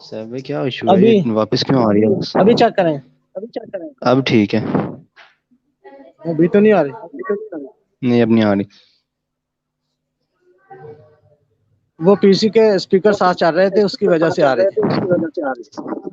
صاحب بھائی کیا ایشو ہے، ابھی یہ واپس کیوں آ رہی ہے بس؟ ابھی چیک کریں. اب ٹھیک ہے. ابھی تو نہیں آ رہی. نہیں اب نہیں آ رہی. وہ پی سی کے اسپیکر ساتھ چل رہے تھے، اس کی وجہ سے آ رہی تھی.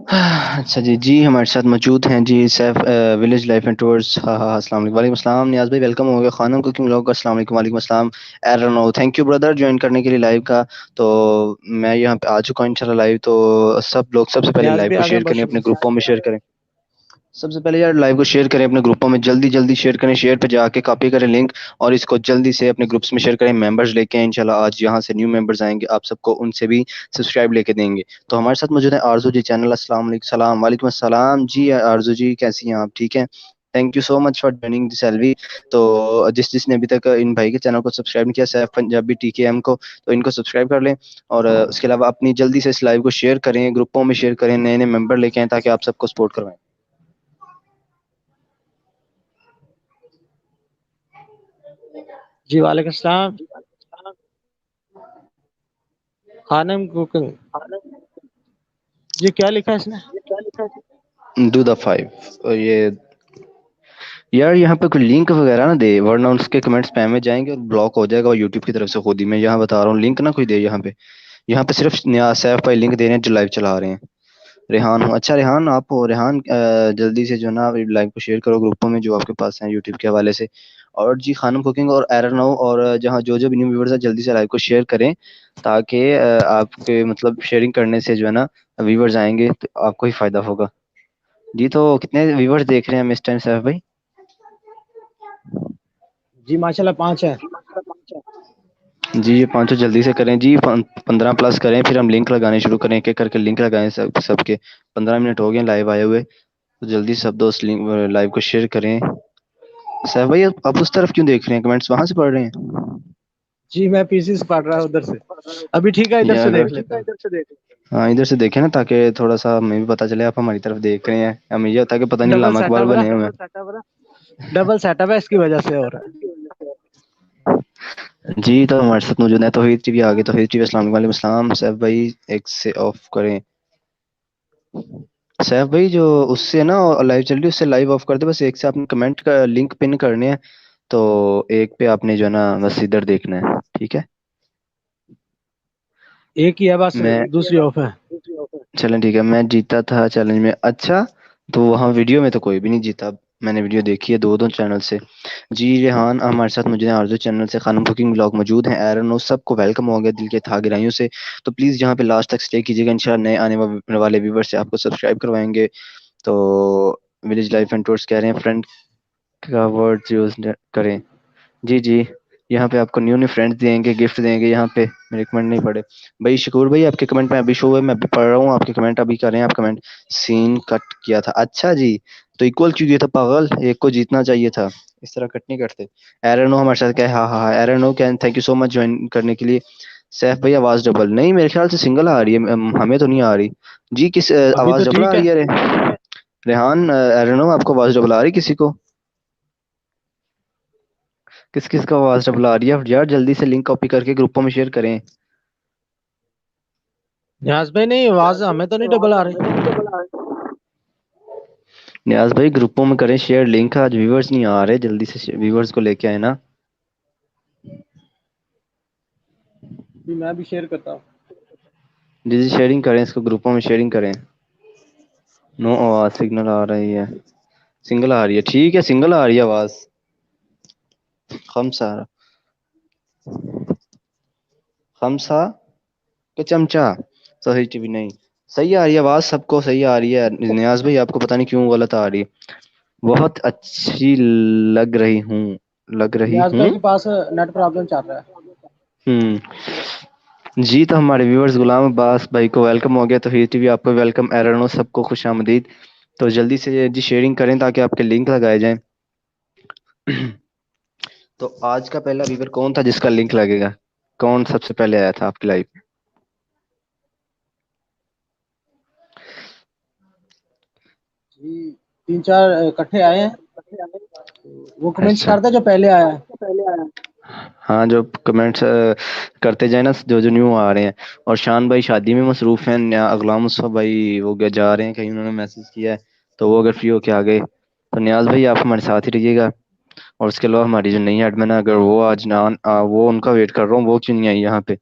اچھا جی ہمارے ساتھ موجود ہیں جی safe village life and tours. ہاں السلام علیکم. وعلیکم السلام نیاز بھائی، ویلکم ہو گیا. خانم کوکنگ لوگ السلام علیکم. وعلیکم السلام. ایرنو تھینک یو بردر جوائن کرنے کے لیے لائیو کا. تو میں یہاں پہ آ چکا ہوں انشاءاللہ لائیو. تو سب لوگ سب سے پہلے نیاز لائیو بھی کو آ گئے شیئر کریں، بشر اپنے گروپوں میں شیئر کریں. سب سے پہلے یار لائیو کو شیئر کریں اپنے گروپوں میں، جلدی جلدی شیئر کریں. شیئر پہ جا کے کاپی کریں لنک اور اس کو جلدی سے اپنے گروپس میں شیئر کریں. ممبرز لے کے انشاءاللہ آج یہاں سے نیو ممبرز آئیں گے، آپ سب کو ان سے بھی سبسکرائب لے کے دیں گے. تو ہمارے ساتھ موجود ہے آرزو جی چینل. السلام علیکم. السلام وعلیکم السلام جی آرزو جی، کیسی ہیں آپ؟ ٹھیک ہیں. Thank you so much for joining this ایلوی. تو جس نے ابھی تک ان بھائی کے چینل کو سبسکرائب نہیں کیا، سیف پنجابی ٹی کے ایم کو، تو ان کو سبسکرائب کر لیں. اور اس کے علاوہ اپنی جلدی سے اس لائیو کو شیئر کریں، گروپوں میں شیئر کریں، نئے نئے ممبر لے کے آئیں تاکہ آپ سب کو سپورٹ کروائیں. جی وعلیکم السلام. خانم کوکنگ جی، کیا لکھا ہے اس نے؟ Do the five. یہ یار یہاں پہ کوئی لنک وغیرہ نہ دے، ورنہ اس کے کمنٹس پہ میں جائیں گے اور بلاک ہو جائے گا یوٹیوب کی طرف سے خود ہی. میں یہاں بتا رہا ہوں لنک نہ کوئی دے یہاں پہ. یہاں پہ صرف نیاز سیف بھائی لنک دے رہے ہیں جو لائیو چلا رہے ہیں. ریحان ہوں. اچھا ریحان آپ ہو؟ ریحان جلدی سے جو نا لائیو کو شیئر کرو گروپوں میں جو آپ کے پاس ہیں یوٹیوب کے حوالے سے. اور جی خانم کوکنگ اور ایرنو اور جہاں جو بھی نیو ویورز ہیں جلدی سے لائیو کو شیئر کریں تاکہ آپ کے مطلب شیئرنگ کرنے سے جو ہے نا ویورز آئیں گے تو آپ کو ہی فائدہ ہوگا. جی تو کتنے ویورز دیکھ رہے ہیں ہم اس ٹائم سیف بھائی؟ جی ماشاء اللہ 5 ہے. جی یہ 500 جلدی سے کریں جی. 15 پلس کریں پھر ہم لنک لگانے شروع کریں. ایک ایک کر کے لنک لگائیں سب کے. 15 منٹ ہو گئے لائیو آئے ہوئے، تو جلدی سب دوست لائیو کو شیئر کریں. سیف بھائی آپ اس طرف کیوں دیکھ رہے ہیں؟ کمنٹس وہاں سے پڑھ رہے ہیں؟ جی میں پی سی سے پڑھ رہا ہوں ادھر سے. ابھی ٹھیک ہے، ادھر یا سے اگر دیکھ لیتے ہیں. ہاں ادھر سے دیکھیں نا تاکہ تھوڑا سا ہمیں بھی پتہ چلے آپ ہماری طرف دیکھ رہے ہیں. ہمیں یہ ہوتا ہے کہ پتہ نہیں ڈبل علامہ سیٹ اقبال اپ ہے نا، بنے ہوئے ڈبل سیٹ اپ ہے، اس کی وجہ سے ہو رہا ہے. ہیں. جی تو ہمارے ساتھ موجود ہے توحید ٹی وی. آگے توحید ٹی وی. السلام علیکم السلام. سیف بھائی ایک سے آف کریں. سیف بھائی جو اس سے نا لائیو چل رہی ہے اس سے لائیو آف کر دے. بس ایک سے آپ نے کمنٹ کا لنک پن کرنے ہیں، تو ایک پہ آپ نے جو ہے نا بس ادھر دیکھنا ہے. ٹھیک ہے. ایک ہی ہے بس، میں دوسری آف ہے. چلیں ٹھیک ہے. میں جیتا تھا چیلنج میں. اچھا تو وہاں ویڈیو میں تو کوئی بھی نہیں جیتا. میں نے ویڈیو دیکھی ہے دو چینل سے. جی ریحان ہمارے ساتھ موجود ہیں آرزو چینل سے. خانم کوکنگ بلاگ موجود ہیں. ایرن سب کو ویلکم ہو گیا دل کے تھا گہرائیوں سے. تو پلیز یہاں پہ لاسٹ تک اسٹے کیجیے گا. انشاءاللہ نئے آنے والے ویور سے آپ کو سبسکرائب کروائیں گے. تو ولیج لائف اینڈ ٹورس کہہ رہے ہیں فرینڈ کا ورڈ یوز کریں. جی جی یہاں پہ آپ کو نیو فرینڈس دیں گے، گفٹ دیں گے. یہاں پہ میرے کمنٹ نہیں پڑے بھائی. شکور بھائی آپ کے کمنٹ میں ابھی شو ہے، میں ابھی پڑھ رہا ہوں. آپ کے کمنٹ ابھی کر رہے ہیں. آپ کمنٹ سین کٹ کیا تھا. اچھا جی تو ایکول کیوں کیا تھا پاگل؟ ایک کو جیتنا چاہیے تھا، اس طرح کٹ نہیں کرتے. ایرنو ہمارے ساتھ کیا ہے؟ ہاں ہاں ایرنو کیا، thank you so much join کرنے کے لیے. سیف بھائی آواز ڈبل نہیں، میرے خیال سے سنگل آ رہی ہے، ہمیں تو نہیں آ رہی. جی کس ابھی تو آواز ڈبل ٹھیک آ رہی ہے؟ ریحان ایرنو آپ کو آواز ڈبل آ رہی کسی کو؟ کس کس کا آواز ڈبل آ رہی ہے یار؟ جلدی سے لنک کاپی کر کے گروپوں میں شیئر کریں. نیاز بھائی نہیں، آواز ہمیں تو نہیں ڈبل آ رہی. نیاز بھائی گروپوں میں کریں شیئر لنک. آج ویورز نہیں آ رہے، جلدی سے ویورز کو لے کے آئے نا. جی میں بھی شیئر کرتا ہوں. جی جی شیئرنگ کریں، اس کو گروپوں میں شیئرنگ کریں. نو آواز سگنل آ رہی ہے، سنگل آ رہی ہے. ٹھیک ہے سنگل آ رہی ہے آواز. خمسا خمسا کہ چمچا صحیح ٹی وی نہیں صحیح آ رہی ہے آواز. سب کو صحیح آ رہی ہے. نیاز بھائی آپ کو پتہ نہیں کیوں غلط آ رہی ہے. بہت اچھی لگ رہی ہوں. لگ رہی نیاز ہوں. بھائی کے پاس نیٹ پرابلم چل رہا ہے. جی تو ہمارے ویورز غلام عباس بھائی کو ویلکم ہو گیا. تو ہی ٹی وی آپ کو ویلکم. ایرنو سب کو خوش آمدید. تو جلدی سے جی شیئرنگ کریں تاکہ آپ کے لنک لگائے جائیں. تو آج کا پہلا ویور کون تھا جس کا لنک لگے گا؟ کون سب سے پہلے آیا تھا آپ کی لائف میں؟ جی 3-4 اکٹھے آئے ہیں، وہ کمنٹس اچھا کرتا جو پہلے آیا ہے. ہاں جو کمنٹس کرتے جائیں نا جو جو نیو آ رہے ہیں. اور شان بھائی شادی میں مصروف ہیں. اغلام مصطفیٰ بھائی وہ جا رہے ہیں کہیں, انہوں نے میسج کیا ہے, تو وہ اگر فری ہو کے آ گئے تو نیاز بھائی آپ ہمارے ساتھ ہی رہیے گا. اور اس کے علاوہ ہماری جو نئی ایڈمن ہے, اگر وہ آج نہ وہ ان کا ویٹ کر رہا ہوں, وہ کیوں نہیں آئی یہاں پہ,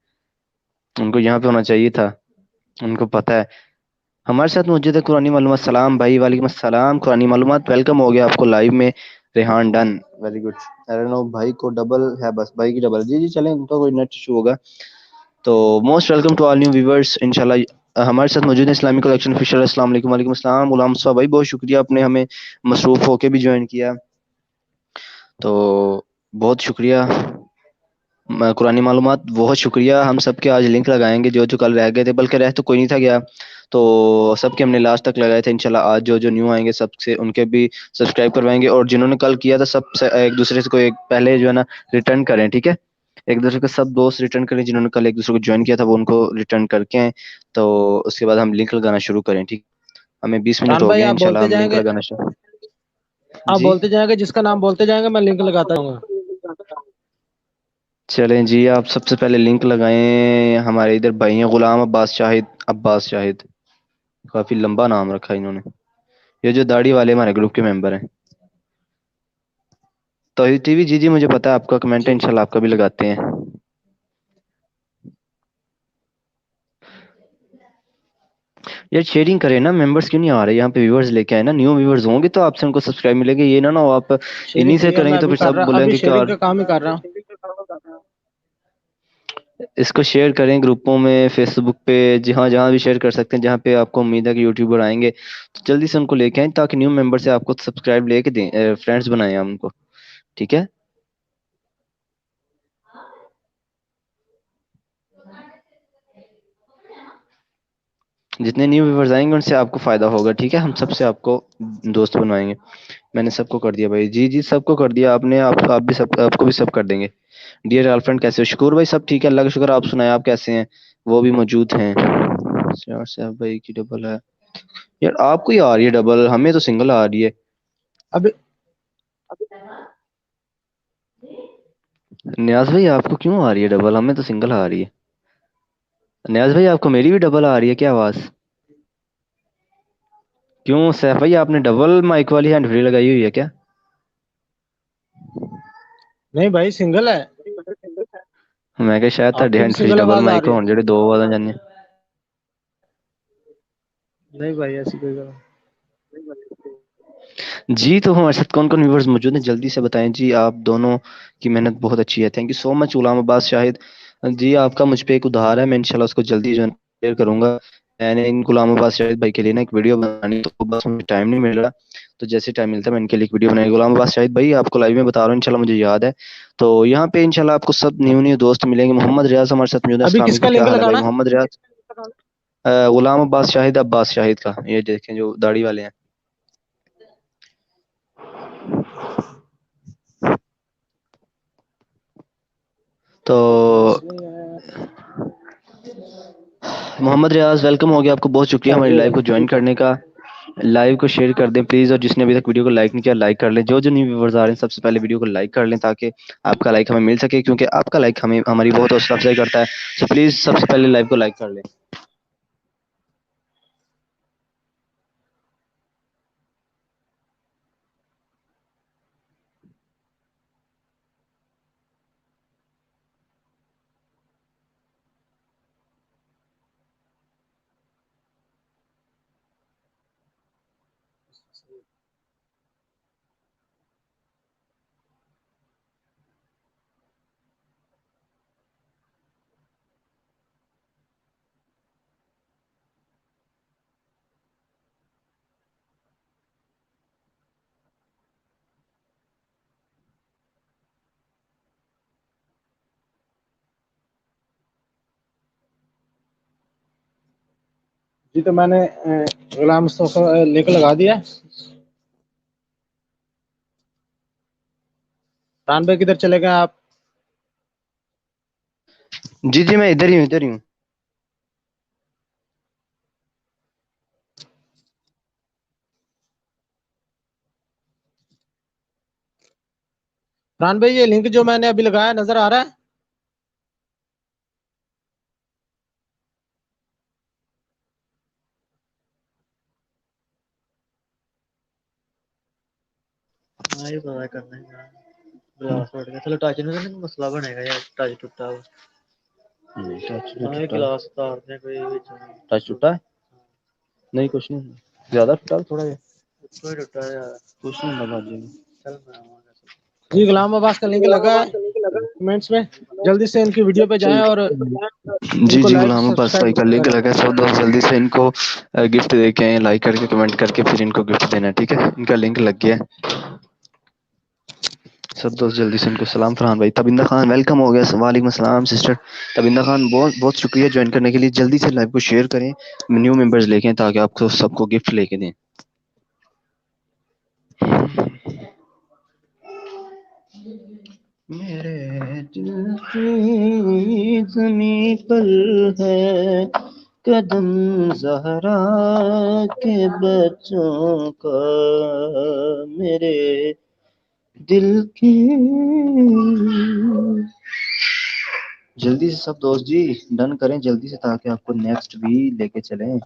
ان کو یہاں پہ ہونا چاہیے تھا, ان کو پتہ ہے. ہمارے ساتھ موجود ہے قرآنی معلومات. سلام بھائی, وعلیکم السلام. قرآنی معلومات ویلکم ہو گیا آپ کو لائیو میں. Rehan done, very good. نو بھائی کو ڈبل ہے, بس بھائی کی ڈبل. جی جی چلیں, ان کا کوئی نیٹ ایشو ہوگا. تو most welcome to all new viewers. انشاءاللہ ہمارے ساتھ موجود ہے اسلامی کلیکشن آفیشیل. السلام علیکم. وعلیکم السلام. غلام مصطفیٰ بھائی بہت شکریہ, آپ نے ہمیں مصروف ہو کے بھی جوائن کیا, تو بہت شکریہ. قرآن معلومات بہت شکریہ. ہم سب کے آج لنک لگائیں گے, جو جو کل رہ گئے تھے, بلکہ رہ تو کوئی نہیں تھا گیا, تو سب کے ہم نے لاسٹ تک لگائے تھے. انشاءاللہ آج جو جو نیو آئیں گے سب سے ان کے بھی سبسکرائب کروائیں گے, اور جنہوں نے کل کیا تھا سب سے ایک دوسرے سے کوئی پہلے جو ہے نا ریٹرن کریں, ٹھیک ہے. ایک دوسرے کے سب دوست ریٹرن کریں, جنہوں نے کل ایک دوسرے کو جوائن کیا تھا وہ ان کو ریٹرن کر کے, تو اس کے بعد ہم لنک لگانا شروع کریں, ٹھیک. ہمیں 20 منٹ ران ہو بھائی گئے, آپ انشاءاللہ بولتے ہم جائیں لنک گے, لگانا شروع. آپ جی بولتے جائیں گے, جس کا نام بولتے جائیں گے میں لنک لگاتا ہوں گا. چلیں جی, آپ سب سے پہلے لنک لگائیں. ہمارے ادھر بھائی ہیں غلام عباس شاہد. عباس شاہد, کافی لمبا نام رکھا ہے انہوں نے. یہ جو داڑھی والے ہمارے گروپ کے ممبر ہیں. توحید ٹی وی, جی جی مجھے پتا ہے آپ کا کمنٹ ہے, جی انشاءاللہ آپ کا بھی لگاتے ہیں. یار شیئرنگ کریں نا, ممبرس کیوں نہیں آ رہے یہاں پہ, ویورز لے کے آئے نا. نیو ویورز ہوں گے تو آپ سے ان کو سبسکرائب ملے گے, یہ نہ ہو آپ انہی شیئرنگ سے ٹھیک ہے, کریں گے میں تو ابھی پھر کر سب رہا, بولیں ابھی گے کہ شیئرنگ کا کام ہی کر رہا ہوں. اس کو شیئر کریں گروپوں میں, فیس بک پہ, جہاں جہاں بھی شیئر کر سکتے ہیں, جہاں پہ آپ کو امید ہے کہ یوٹیوبر آئیں گے, تو جلدی سے ان کو لے کے آئیں, تاکہ نیو ممبر سے آپ کو سبسکرائب لے کے دیں, فرینڈس بنائیں ہم ان کو, ٹھیک ہے. جتنے نیو ویورز آئیں گے ان سے آپ کو فائدہ ہوگا, ٹھیک ہے. ہم سب سے آپ کو دوست بنوائیں گے. میں نے سب کو کر دیا بھائی, جی جی سب کو کر دیا آپ نے, آپ بھی سب, آپ کو بھی سب کر دیں گے. ڈیئر گرل فرینڈ کیسے ہو؟ شکور بھائی سب ٹھیک ہے, اللہ کا شکر. آپ سنائیں آپ کیسے ہیں؟ وہ بھی موجود ہیں. صاحب بھائی کی ڈبل ہے یار, آپ کو ہی آ رہی ہے ڈبل, ہمیں تو سنگل آ رہی ہے. ابھی نیاز بھائی آپ کو کیوں آ رہی ہے ڈبل, ہمیں تو سنگل آ رہی ہے. نیاز بھائی آپ کو میری بھی ڈبل آ رہی ہے کیا آواز؟ کیوں سیف بھائی آپ نے ڈبل مائک والی ہینڈ فری لگائی ہوئی ہے کیا؟ نہیں بھائی سنگل ہے, میں کہ شاید آپ تھوڑی کی بھی ہینڈ فری سنگل ڈبل آواز آ مائک رہی ہے. ہون, جڑے دو آوازاں جاننے. نہیں بھائی ایسی کوئی بات. جی تو ہمارے ساتھ کون کون ویورز موجود ہیں جلدی سے بتائیں جی. آپ دونوں کی محنت بہت اچھی ہے, تھینک یو سو مچ. غلام عباس شاہد جی, آپ کا مجھ پہ ایک ادھار ہے, میں انشاءاللہ اس کو جلدی جو ہے شیئر کروں گا. میں نے ان غلام عباس شاہد بھائی کے لیے نا ایک ویڈیو بنانی, تو بس مجھے ٹائم نہیں مل رہا, تو جیسے ٹائم ملتا ہے میں ان کے لیے ایک ویڈیو بنائی. غلام عباس شاہد بھائی آپ کو لائیو میں بتا رہا ہوں, انشاءاللہ مجھے یاد ہے. تو یہاں پہ انشاءاللہ آپ کو سب نیو نیو دوست ملیں گے. محمد ریاض ہمارے ساتھ موجود ہے. ابھی السلام کس کا علیکم, کیا لنک حال ہے بھائی لگانا محمد ریاض؟ غلام عباس شاہد, عباس شاہد کا, یہ دیکھیں جو داڑھی والے ہیں. تو محمد ریاض ویلکم ہو گیا, آپ کو بہت شکریہ ہماری لائف کو جوائن کرنے کا. لائیو کو شیئر کر دیں پلیز, اور جس نے ابھی تک ویڈیو کو لائک نہیں کیا لائک کر لیں. جو جو نیو ویورز آ رہے ہیں سب سے پہلے ویڈیو کو لائک کر لیں, تاکہ آپ کا لائک ہمیں مل سکے, کیونکہ آپ کا لائک ہمیں ہماری بہت حوصلہ افزائی کرتا ہے. تو پلیز سب سے پہلے لائیو کو لائک کر لیں. جی تو میں نے غلام مصطفیٰ لنک لگا دیا. ران بھائی کدھر چلے گئے آپ؟ جی جی میں ادھر ہی ہوں, ادھر ہی ہوں. فرحان بھائی یہ لنک جو میں نے ابھی لگایا نظر آ رہا ہے؟ یہ پتا کرنا ہے گلاس ٹوٹ گیا چلو ٹچ نہیں مسئلہ بنے گا یار ٹچ ٹوٹا ہوا گلاس اتارنے کوئی ٹچ ٹوٹا ہے نہیں کچھ نہیں زیادہ ٹوٹا تھوڑا کوئی ٹوٹا یار کچھ نہیں لگا جی چل میں آؤں گا جی غلام عباس کا لنک لگا ہے کمنٹس میں، جلدی سے ان کی ویڈیو پہ جائیں اور ان جی کو جی لائک غلام عباس بھائی سبسکرائب کا لنک کریں۔ لگا ہے، سب دوست جلدی سے ان کو گفٹ دے کے آئیں، لائک کر کے کمنٹ کر کے پھر ان کو گفٹ دینا ہے، ٹھیک ہے؟ ان کا لنک لگ گیا ہے، سب دوست جلدی سے ان کو سلام۔ فرحان بھائی، تبندہ خان ویلکم ہو گیا، وعلیکم السلام سسٹر تبندہ خان، بہت بہت شکریہ جوائن کرنے کے لیے۔ جلدی سے لائیو کو شیئر کریں، نیو ممبرز لے کے آئیں تاکہ آپ کو سب کو گفٹ لے کے دیں۔ میرے دل کی زمیں پر ہے قدم زہرا کے بچوں کا، میرے دل کی جلدی سے سب دوست جی ڈن کریں جلدی سے تاکہ آپ کو نیکسٹ بھی لے کے چلیں۔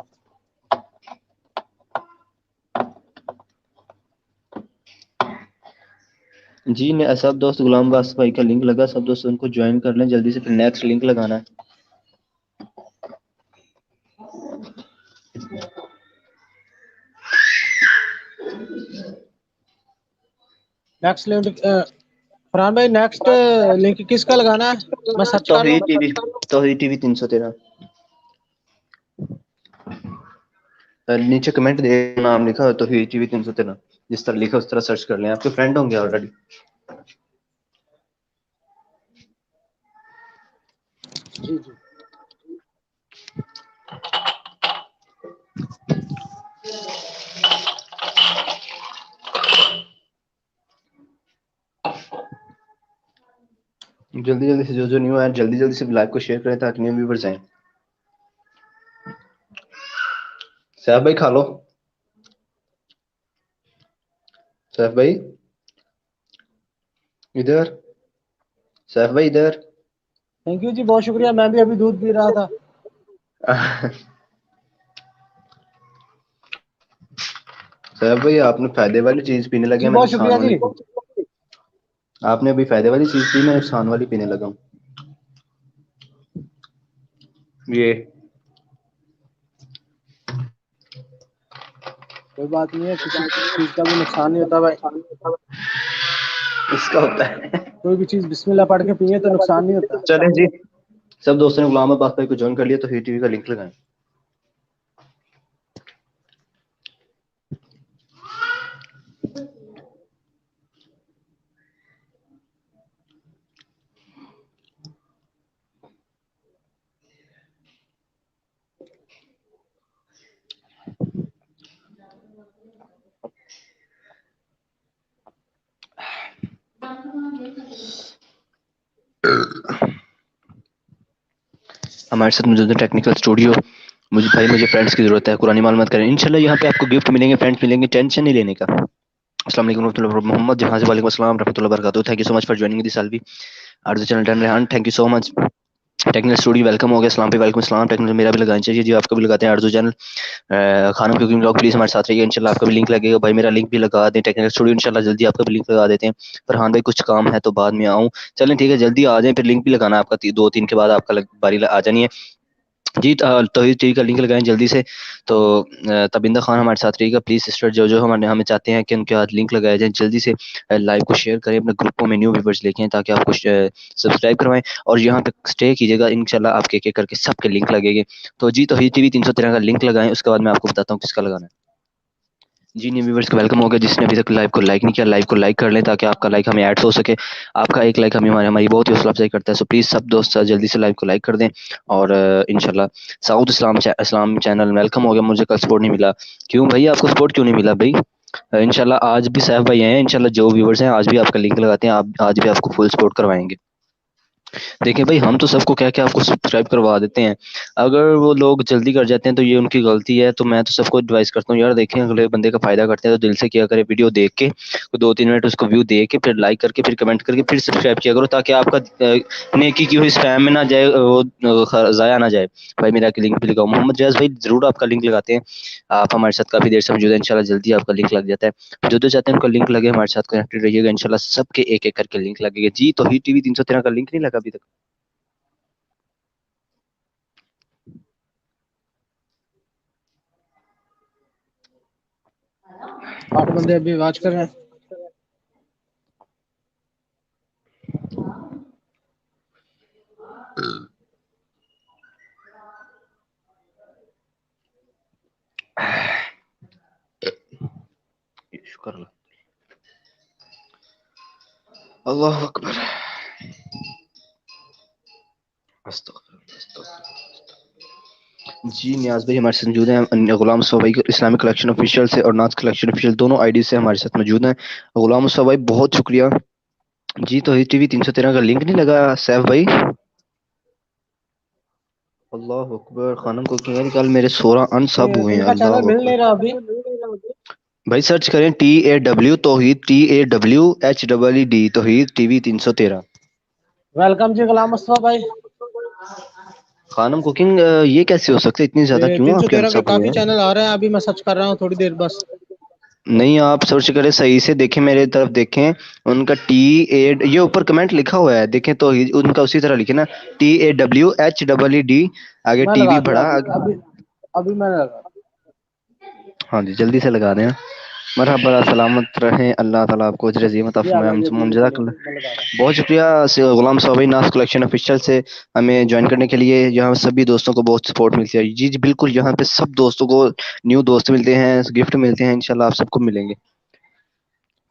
جی سب دوست غلام عباس بھائی کا لنک لگا، سب دوست ان کو جوائن کر لیں جلدی سے، پھر نیکسٹ لنک لگانا ہے۔ نیکسٹ لنک فرحان بھائی نیکسٹ لنک کس کا لگانا ہے؟ میں سرچ کر لوں۔ توحید ٹی وی 313 نیچے کمنٹ دے نام لکھا ہو توحید ٹی وی 313، جس طرح لکھا اس طرح سرچ کر لیں، آپ کے فرینڈ ہوں گے آلریڈی۔ جی جی جلدی جلدی سے جو نیو آئے جلدی جلدی سے لائیو کو شیئر کریں تاکہ نیو ویورز آئیں۔ صاحب بھائی کھا لو، صاحب بھائی ادھر، صاحب بھائی ادھر۔ تھینک یو جی، بہت شکریہ، میں بھی ابھی دودھ پی رہا تھا۔ صاحب بھائی آپ نے فائدے والی چیز پینے لگے جی ہیں، میں بہت نقصان شکریہ والی جی۔ آپ نے ابھی فائدے والی چیز پی، میں نقصان والی پینے لگا ہوں۔ یہ کوئی بات نہیں ہے، کسی چیز کا بھی نقصان نہیں ہوتا بھائی، اس کا ہوتا ہے۔ کوئی بھی چیز بسم اللہ پڑھ کے پیئے تو نقصان نہیں ہوتا۔ چلیں جی سب دوستوں نے غلام عباس بھائی کو جوائن کر لیا تو ٹی وی کا لنک لگائیں۔ ہمارے ساتھ موجود ہے ٹیکنیکل اسٹوڈیو، مجھے فرینڈس کی ضرورت ہے، قرآن معلومات کریں انشاءاللہ، یہاں پہ آپ کو گفٹ ملیں گے، فرینڈس ملیں گے، ٹینشن نہیں لینے کا۔ السلام علیکم ورحمۃ اللہ محمد جہاں سے، وعلیکم السلام ورحمۃ اللہ وبرکاتہ، thank you so much for joining this Salvi Arzoo channel done Rehan, thank you so much. Technical studio welcome ہو گیا، السلام پہ وعلیکم السلام، ٹیکنیکل میرا بھی لگانا چاہیے جی، آپ کا بھی لگاتے ہیں آرزو channel Khanum cooking blog, please ہمارے ساتھ رہیے انشاءاللہ، آپ کا بھی لنک لگے گا بھائی، میرا لنک بھی لگا دیں ٹیکنیکل اسٹوڈیو انشاءاللہ، جلدی آپ کا بھی لنک لگا دیتے ہیں۔ فرحان بھائی کچھ کام ہے تو بعد میں آؤں، چلیں ٹھیک ہے جلدی آ جائیں، پھر لنک بھی لگانا آپ کا 2-3 کے بعد آپ کا باری آ جانی ہے جی۔ توحید ٹی وی کا لنک لگائیں جلدی سے، تو تبندہ خان ہمارے ساتھ رہے گا پلیز سسٹر، جو ہمیں چاہتے ہیں کہ ان کے ہاتھ لنک لگائے جائیں، جلدی سے لائیو کو شیئر کریں، اپنے گروپوں میں نیو ویورز لے کے آئیں تاکہ آپ کو سبسکرائب کروائیں، اور یہاں پہ اسٹے کیجیے گا انشاءاللہ، آپ کے ایک کر کے سب کے لنک لگے گے۔ تو جی توحید ٹی وی 313 کا لنک لگائیں، اس کے بعد میں آپ کو بتاتا ہوں کس کا لگانا ہے۔ جی نیو ویورز کا ویلکم ہو گیا، جس نے ابھی تک لائیو کو لائک نہیں کیا لائیو کو لائک کر لیں تاکہ آپ کا لائک ہمیں ایڈ ہو سکے، آپ کا ایک لائک ہماری بہت ہی حوصلہ افزائی کرتا ہے، سو پلیز سب دوست جلدی سے لائیو کو لائک کر دیں، اور انشاءاللہ سعود اسلام چینل ویلکم ہو گیا، مجھے کل سپورٹ نہیں ملا، کیوں بھائی آپ کو سپورٹ کیوں نہیں ملا بھائی؟ انشاءاللہ آج بھی صاحب بھائی ہیں، انشاءاللہ جو ویورز ہیں آج بھی آپ کا لنک لگاتے ہیں، آج بھی آپ کو فل سپورٹ کروائیں گے۔ دیکھیں بھائی ہم تو سب کو کہہ کے آپ کو سبسکرائب کروا دیتے ہیں, اگر وہ لوگ جلدی کر جاتے ہیں تو یہ ان کی غلطی ہے. تو میں تو سب کو ایڈوائز کرتا ہوں یار دیکھیں اگلے بندے کا فائدہ کرتے ہیں تو دل سے کیا کرے, ویڈیو دیکھ کے 2-3 منٹ اس کو ویو دے کے پھر لائک کر کے پھر کمنٹ کر کے پھر سبسکرائب کیا کرو, تاکہ آپ کا نیکی کی ہوئی اسپیم میں نہ جائے, وہ ضائع نہ جائے. بھائی میرا لنک بھی لگاؤ, محمد جیز بھائی ضرور آپ کا لنک لگاتے ہیں, آپ ہمارے ساتھ کافی دیر سے موجود ہیں, انشاءاللہ جلدی آپ کا لنک لگ جاتا ہے. جو چاہتے ہیں ان کا لنک لگے, ہمارے ساتھ کنیکٹڈ رہیے گا, انشاءاللہ سب کے ایک ایک کر کے لنک لگے گا. جی توحید ٹی وی 313 کا لنک نہیں لگا ابھی تک؟ 8 بندے ابھی واچ کر رہے ہیں. شکر اللہ اکبر. جی نیاز بھائی ہمارے ساتھ موجود ہیں, غلام مصطفیٰ بھائی اسلامک کلیکشن آفیشیل سے اور ناز کلیکشن آفیشیل دونوں آئی ڈی سے ہمارے ساتھ موجود ہیں. غلام مصطفیٰ بھائی بہت شکریہ. جی توحید ٹی وی 313 کا لنک نہیں لگا سیف بھائی؟ اللہ اکبر. خانم کو کہ کل میرے 16 ان سب ہوئے ان ہیں. کا چینل اللہ مل اکبر. نہیں رہا ابھی. بھائی سرچ کریں TAW توحید TAWHEED توحید ٹی وی 313. ویلکم جی غلام مصطفیٰ بھائی. خانم کوکنگ یہ کیسے ہو سکتا ہے, اتنی زیادہ کیوں آپ کے 313 کے انسب ہوئے کافی ہیں؟ چینل آ رہے ہیں, ابھی میں سرچ کر رہا ہوں تھوڑی دیر بس. نہیں آپ سرچ کریں صحیح سے, دیکھیں میرے طرف دیکھیں, ان کا T8 یہ اوپر کمنٹ لکھا ہوا ہے دیکھیں, تو ان کا اسی طرح لکھے نا TAWHEED آگے میں ٹی لگا وی دیا بڑا ابھی آگے. ابھی ابھی میں نے لگا. ہاں جی جلدی سے لگا دیں. مرحبا سلامت رہیں, اللہ تعالیٰ آپ کو اجر عظیم عطا یہ آ گیا فرمائے. جی, ابھی جزاک لنک اللہ, میں لگا رہا ہوں. بہت شکریہ غلام صاحب ناز کلیکشن آفیشیل سے ہمیں جوائن کرنے کے لیے. یہاں سبھی دوستوں کو بہت سپورٹ ملتی ہے. جی جی بالکل, یہاں پہ سب دوستوں کو نیو دوست ملتے ہیں, گفٹ ملتے ہیں, انشاءاللہ آپ سب کو ملیں گے.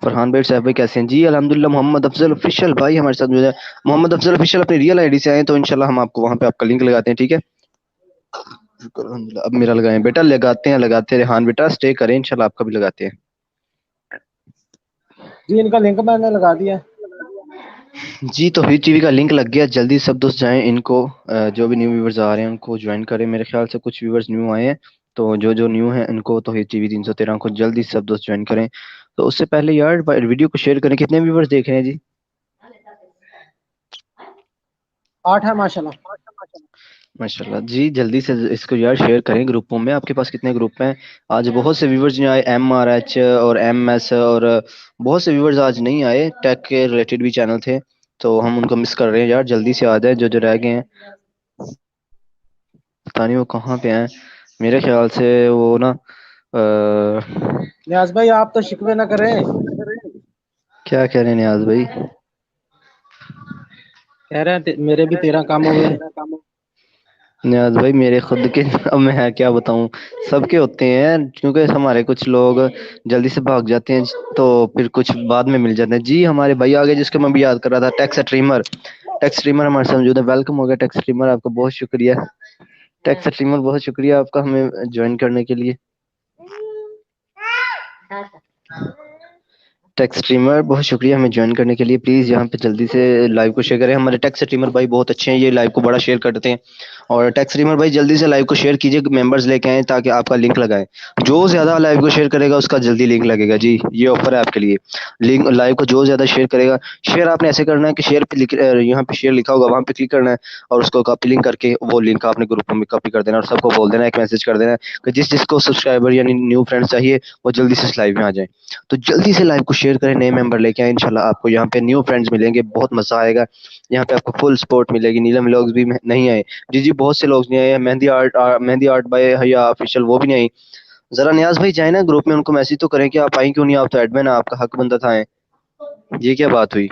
فرحان بھائی صاحب بھائی کیسے ہیں؟ جی الحمدللہ. محمد افضل آفیشیل بھائی ہمارے ساتھ مجھے, محمد افضل آفیشیل اپنی ریئل آئی ڈی سے آئے تو انشاءاللہ ہم آپ کو وہاں پہ آپ کا لنک لگاتے ہیں, ٹھیک ہے؟ الحمدللہ. اب میرا لگائیں بیٹا, لگاتے ہیں ریحان بیٹا, اسٹے کریں انشاءاللہ آپ کا بھی لگاتے ہیں. جی ان کا لنک میں نے لگا دیا. جی توحید ٹی وی کا لنک لگ گیا, جلدی سب دوست جائیں, ان کو جو بھی نیو ویورز آ رہے ہیں ان کو جوائن کریں. میرے خیال سے کچھ ویورز نیو آئے ہیں, تو جو نیو ہیں ان کو توحید ٹی وی 313 کو جلدی سب دوست جوائن کریں. تو اس سے پہلے یار ویڈیو کو شیئر کریں. کتنے ویورز دیکھ رہے ہیں جی؟ 8 ہے ماشاءاللہ. ماشاء اللہ. جی جلدی سے اس کو یار شیئر کریں گروپوں میں. آپ کے پاس کتنے گروپ ہیں؟ آج بہت سے ویورز نہیں آئے, MRH اور MS اور بہت سے ویورز آج نہیں آئے, ٹیک کے ریلیٹڈ بھی چینل تھے, تو ہم ان کو مس کر رہے ہیں یار. جلدی سے آ جائیں جو رہ گئے ہیں. پتہ نہیں وہ کہاں پہ ہیں, میرے خیال سے وہ نا نیاز بھائی آپ تو شکوے نہ کریں. کیا کہہ رہے ہیں نیاز بھائی؟ کہہ رہے ہیں میرے بھی 13 کام ہوئے. نیاز بھائی میرے خود کے اب میں کیا بتاؤں, سب کے ہوتے ہیں, کیونکہ ہمارے کچھ لوگ جلدی سے بھاگ جاتے ہیں تو پھر کچھ بعد میں مل جاتے ہیں. جی ہمارے بھائی آگے جس کو میں بھی یاد کر رہا تھا, ٹیکس اسٹریمر ہمارے ساتھ موجود ہے. ویلکم ہو گیا ٹیکس اسٹریمر, آپ کا بہت شکریہ. ٹیکس اسٹریمر بہت شکریہ آپ کا ہمیں جوائن کرنے کے لیے. ٹیکس اسٹریمر بہت شکریہ ہمیں جوائن کرنے کے لیے. پلیز یہاں پہ جلدی سے لائیو کو شیئر کریں. ہمارے ٹیکس اسٹریمر بھائی بہت اچھے ہیں, یہ لائیو کو بڑا شیئر کرتے ہیں. اور ٹیکس اسٹریمر بھائی جلدی سے لائیو کو شیئر کیجیے, ممبرز لے کے آئیں تاکہ آپ کا لنک لگائیں. جو زیادہ لائیو کو شیئر کرے گا اس کا جلدی لنک لگے گا. جی یہ آفر ہے آپ کے لیے. لنک لائیو کو جو زیادہ شیئر کرے گا, شیئر آپ نے ایسے کرنا ہے کہ شیئر پہ یہاں پہ شیئر لکھا ہوگا وہاں پہ کلک کرنا ہے, اور اس کو کاپی لنک کر کے وہ لنک آپ نے گروپ میں کاپی کر دینا, اور سب کو بول دینا, ایک میسج کر دینا کہ جس کو سبسکرائبر یعنی نیو فرینڈ چاہیے وہ جلدی سے اس لائیو میں آ جائیں. تو جلدی سے لائیو کو شیئر کریں, نئے ممبر لے کے آئیں. انشاءاللہ آپ کو یہاں پہ نیو فرینڈز ملیں گے, بہت مزہ آئے گا. یہاں پہ آپ کو فل سپورٹ ملے گی. نیلم لوگ بھی نہیں آئے, جی بہت سے لوگ نہیں آئے ہیں. مہندی آرٹ بائی حیا آفیشیل وہ بھی نہیں آئی. ذرا نیاز بھائی جائیں نا گروپ میں, ان کو میسج تو کریں کہ آپ آئیں کیوں نہیں, آپ تو ایڈمن ہیں, آپ کا حق بندہ تھا. یہ کیا بات ہوئی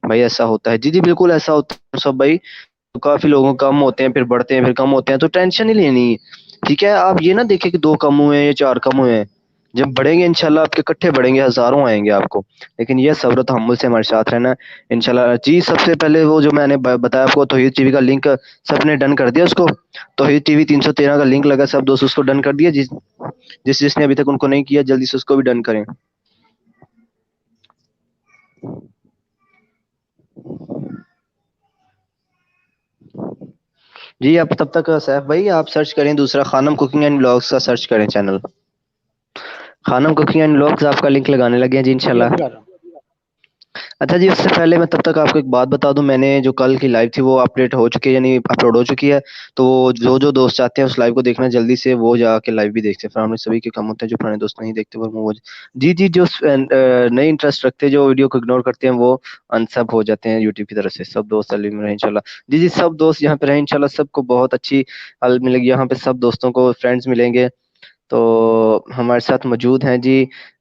بھائی؟ ایسا ہوتا ہے جی بالکل ایسا ہوتا ہے سب بھائی. تو کافی لوگوں کم ہوتے ہیں, پھر بڑھتے ہیں, پھر کم ہوتے ہیں, تو ٹینشن ہی لینی. ٹھیک ہے, آپ یہ نہ دیکھیں کہ 2 کم ہوئے ہیں یا 4 کم ہوئے ہیں. جب بڑھیں گے انشاءاللہ آپ کے اکٹھے بڑھیں گے, ہزاروں آئیں گے آپ کو. لیکن یہ صبر و تحمل سے ہمارے ساتھ رہنا انشاءاللہ. جی سب سے پہلے وہ جو میں نے بتایا آپ کو, توحید ٹی وی کا لنک سب نے ڈن کر دیا اس کو. توحید ٹی وی 313 کا لنک لگا, سب دوست اس کو ڈن کر دیا. جس نے ابھی تک ان کو نہیں کیا جلدی سے اس کو بھی ڈن کریں. جی آپ تب تک سیف بھائی آپ سرچ کریں دوسرا خانم کوکنگ اینڈ بلاگس کا سرچ کریں channel. Khanum cooking and blogs آپ کا لنک لگانے لگے ہیں جی ابھی انشاءاللہ. ابھی کر رہا ہوں. اچھا جی اس سے پہلے میں تب تک آپ کو ایک بات بتا دوں, میں نے جو کل کی لائیو تھی وہ اپڈیٹ ہو چکی ہے, یعنی اپلوڈ ہو چکی ہے. تو جو دوست چاہتے ہیں اس لائیو کو دیکھنا جلدی سے وہ جا کے لائیو بھی دیکھتے ہیں. فرام سبھی کے کم ہوتے ہیں, جو پرانے دوست نہیں دیکھتے وہ جی جو نئی انٹرسٹ رکھتے جو ویڈیو کو اگنور کرتے ہیں وہ انسب ہو جاتے ہیں یوٹیوب کی طرف سے. سب دوست سلیم رہے انشاءاللہ. جی سب دوست یہاں پہ رہیں انشاءاللہ, سب کو بہت اچھی حل ملے گی یہاں پہ, سب دوستوں کو فرینڈز ملیں گے. تو ہمارے ساتھ موجود ہیں جی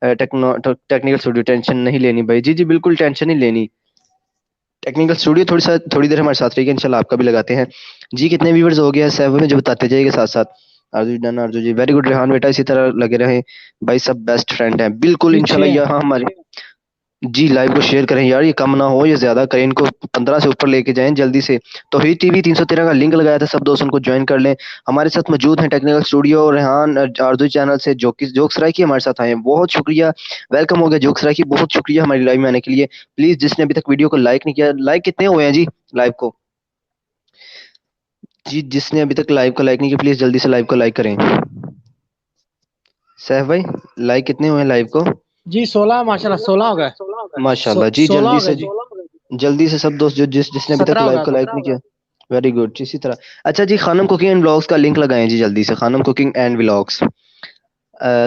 ٹیکنیکل اسٹوڈیو. ٹینشن نہیں لینی بھائی, جی بالکل ٹینشن نہیں لینی. ٹیکنیکل اسٹوڈیو تھوڑی دیر ہمارے ساتھ رہی گا انشاءاللہ, آپ کا بھی لگاتے ہیں. جی کتنے ویورز ہو گیا سیو میں جو بتاتے جائیے گا ساتھ ساتھ. آرزو ڈن آرزو جی ویری گڈ. ریحان بیٹا اسی طرح لگے رہیں بھائی, سب بیسٹ فرینڈ ہیں بالکل جی انشاءاللہ. 6 ہیں. یہاں ہمارے جی لائیو کو شیئر کریں یار, یہ کم نہ ہو یہ زیادہ کریں, ان کو 15 سے اوپر لے کے جائیں جلدی سے. توحید ٹی وی 313 کا لنک لگایا تھا, سب دوست ان کو جوائن کر لیں. ہمارے ساتھ موجود ہیں ٹیکنیکل اسٹوڈیو ریحان آرزو چینل سے جوکس رائکی ہمارے ساتھ آئے ہیں, بہت شکریہ, ویلکم ہو گیا جوکس رائکی, بہت شکریہ ہماری لائیو میں آنے کے لیے. پلیز جس نے ابھی تک ویڈیو کو لائک نہیں کیا, لائک کتنے ہوئے ہیں جی لائیو کو, جی جس نے ابھی تک لائیو کو لائک نہیں کیا پلیز جلدی سے لائیو کو لائک کریں. سیف بھائی لائک کتنے ہوئے ہیں لائیو کو؟ جی 16 ماشاءاللہ 16 ہو گئے. ماشاءاللہ جی 16 جلدی ہو سے گئے جی. جلدی سے سب دوست جس نے ابھی تک 17 ہو لائیو گیا کو تو. لائک نہیں کیا. ویری گڈ اسی طرح. اچھا جی خانم کوکنگ اینڈ بلاگس کا لنک لگائیں جی جلدی سے, Khanum cooking and blogs.